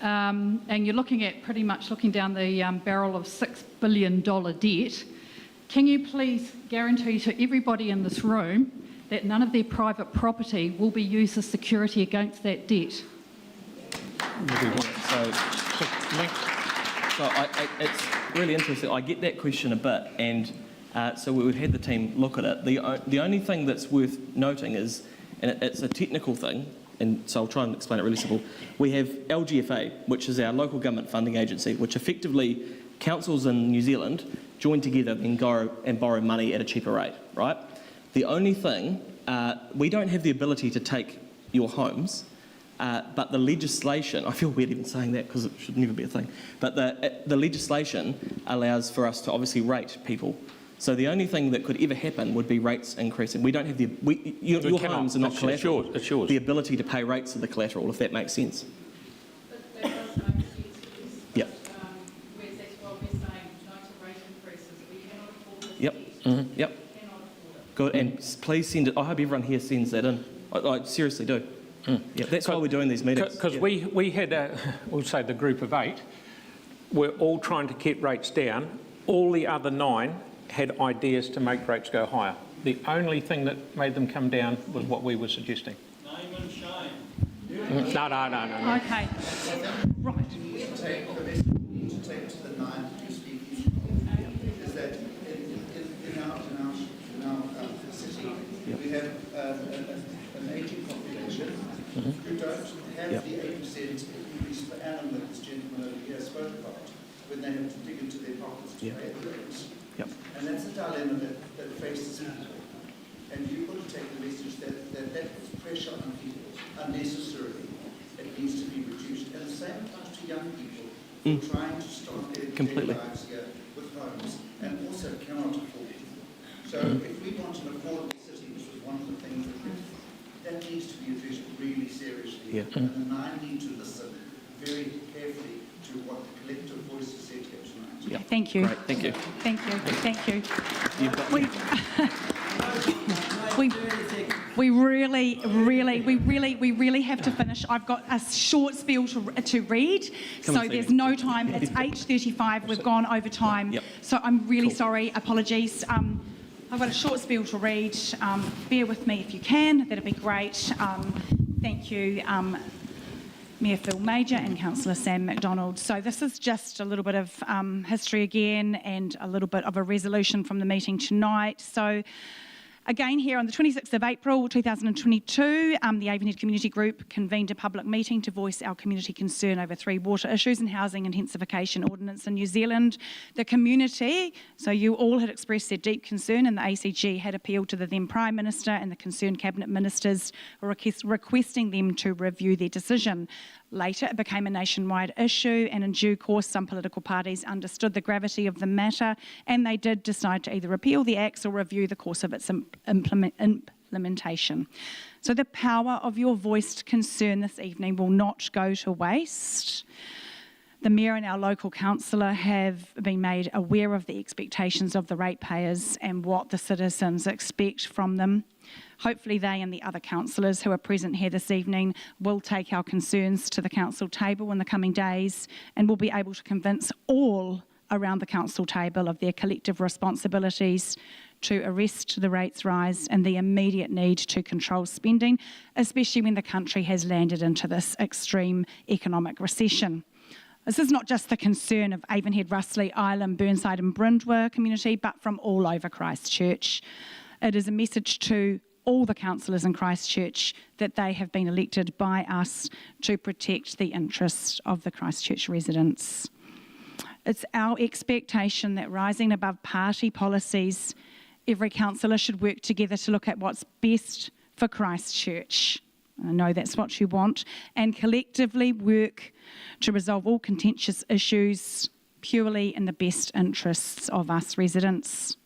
And you're looking down the barrel of $6 billion debt. Can you please guarantee to everybody in this room that none of their private property will be used as security against that debt?
It's really interesting. I get that question a bit, and so we've had the team look at it. The only thing that's worth noting is, and it's a technical thing, and so I'll try and explain it really simple. We have LGFA, which is our local government funding agency, which effectively councils in New Zealand join together and go and borrow money at a cheaper rate, right? The only thing, we don't have the ability to take your homes, but the legislation, I feel weird even saying that because it should never be a thing, but the legislation allows for us to obviously rate people. So the only thing that could ever happen would be rates increasing. We don't have your homes are not collateral.
It's yours.
The ability to pay rates of the collateral, if that makes sense. Yeah. Yep. Mm-hmm. Yep. Good. And please send it. I hope everyone here sends that in. I seriously do. Yeah, that's why we're doing these meetings.
Because we had we'll say the group of 8, we're all trying to keep rates down. All the other 9 had ideas to make rates go higher. The only thing that made them come down was what we were suggesting.
Name and shame.
No.
Okay. Right.
We have an ageing population who don't have the 8% increase per annum that this gentleman over here spoke about when they have to dig into their pockets to pay the rates. And that's a dilemma that faces people. And you've got to take the message that puts pressure on people unnecessarily. It needs to be reduced. And the same applies to young people who are trying to start their lives here with homes and also cannot afford it. So if we want an affordable city, which was one of the things that needs to be addressed really seriously. And the Nine need to listen very carefully to what the collective voices said here tonight.
Okay, thank you.
Great, thank you.
Thank you. Thank you.
You've got
We really have to finish. I've got a short spiel to read, so there's no time. It's 8:35. We've gone over time, so I'm really sorry. Apologies. I've got a short spiel to read. Bear with me if you can. That'd be great. Thank you, Mayor Phil Major and Councillor Sam McDonald. So this is just a little bit of history again and a little bit of a resolution from the meeting tonight. So again, here on the 26th of April 2022, the Avonhead Community Group convened a public meeting to voice our community concern over 3 water issues and housing intensification ordinance in New Zealand. The community, so you all had expressed their deep concern, and the ACG had appealed to the then Prime Minister and the concerned Cabinet Ministers, requesting them to review their decision. Later, it became a nationwide issue, and in due course, some political parties understood the gravity of the matter, and they did decide to either repeal the acts or review the course of its implementation. So the power of your voiced concern this evening will not go to waste. The Mayor and our local councillor have been made aware of the expectations of the ratepayers and what the citizens expect from them. Hopefully they and the other councillors who are present here this evening will take our concerns to the council table in the coming days and will be able to convince all around the council table of their collective responsibilities to arrest the rates rise and the immediate need to control spending, especially when the country has landed into this extreme economic recession. This is not just the concern of Avonhead, Russley, Ireland, Burnside and Brindwa community, but from all over Christchurch. It is a message to all the councillors in Christchurch that they have been elected by us to protect the interests of the Christchurch residents. It's our expectation that rising above party policies, every councillor should work together to look at what's best for Christchurch. I know that's what you want, and collectively work to resolve all contentious issues purely in the best interests of us residents.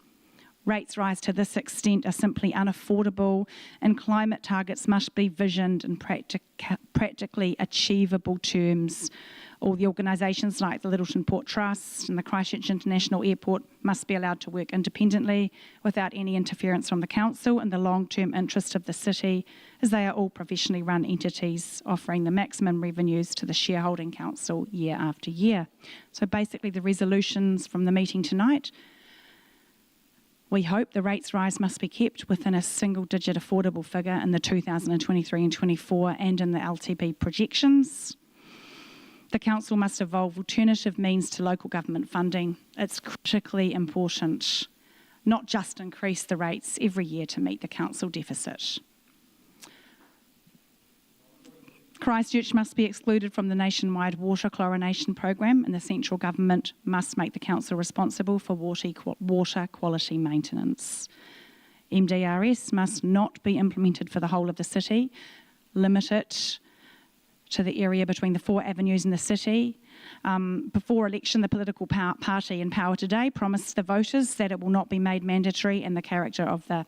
Rates rise to this extent are simply unaffordable, and climate targets must be visioned in practically achievable terms. All the organisations like the Littleton Port Trust and the Christchurch International Airport must be allowed to work independently without any interference from the council in the long-term interest of the city, as they are all professionally run entities offering the maximum revenues to the shareholding council year after year. So basically the resolutions from the meeting tonight: we hope the rates rise must be kept within a single-digit affordable figure in the 2023 and 24 and in the LTP projections. The council must evolve alternative means to local government funding. It's critically important, not just increase the rates every year to meet the council deficit. Christchurch must be excluded from the nationwide water chlorination program, and the central government must make the council responsible for water quality maintenance. MDRS must not be implemented for the whole of the city. Limit it to the area between the 4 avenues in the city. Before election, the political party in power today promised the voters that it will not be made mandatory, and the character of the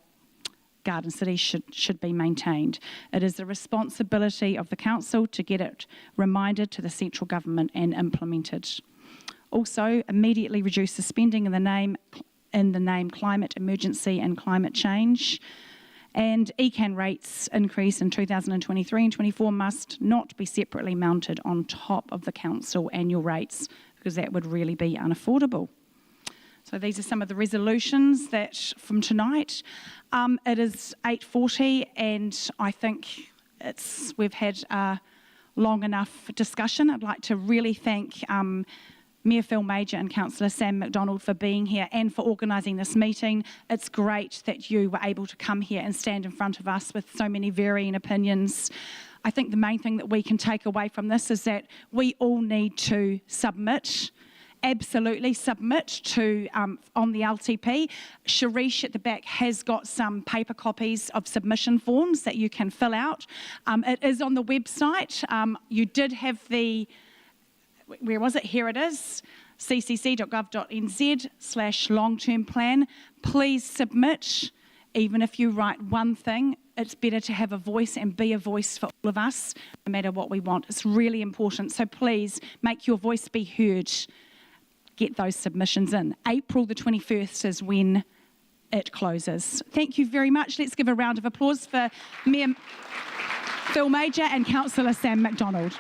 Garden City should be maintained. It is the responsibility of the council to get it reminded to the central government and implemented. Also, immediately reduce the spending in the name climate emergency and climate change. And ECAN rates increase in 2023 and 24 must not be separately mounted on top of the council annual rates, because that would really be unaffordable. So these are some of the resolutions that from tonight. It is 8:40, and I think we've had a long enough discussion. I'd like to really thank Mayor Phil Major and Councillor Sam McDonald for being here and for organising this meeting. It's great that you were able to come here and stand in front of us with so many varying opinions. I think the main thing that we can take away from this is that we all need to submit, absolutely submit to on the LTP. Sharish at the back has got some paper copies of submission forms that you can fill out. It is on the website. You did have the, where was it? Here it is, ccc.gov.nz/long-term plan. Please submit. Even if you write one thing, it's better to have a voice and be a voice for all of us, no matter what we want. It's really important. So please make your voice be heard. Get those submissions in. April the 21st is when it closes. Thank you very much. Let's give a round of applause for Mayor Phil Major and Councillor Sam McDonald.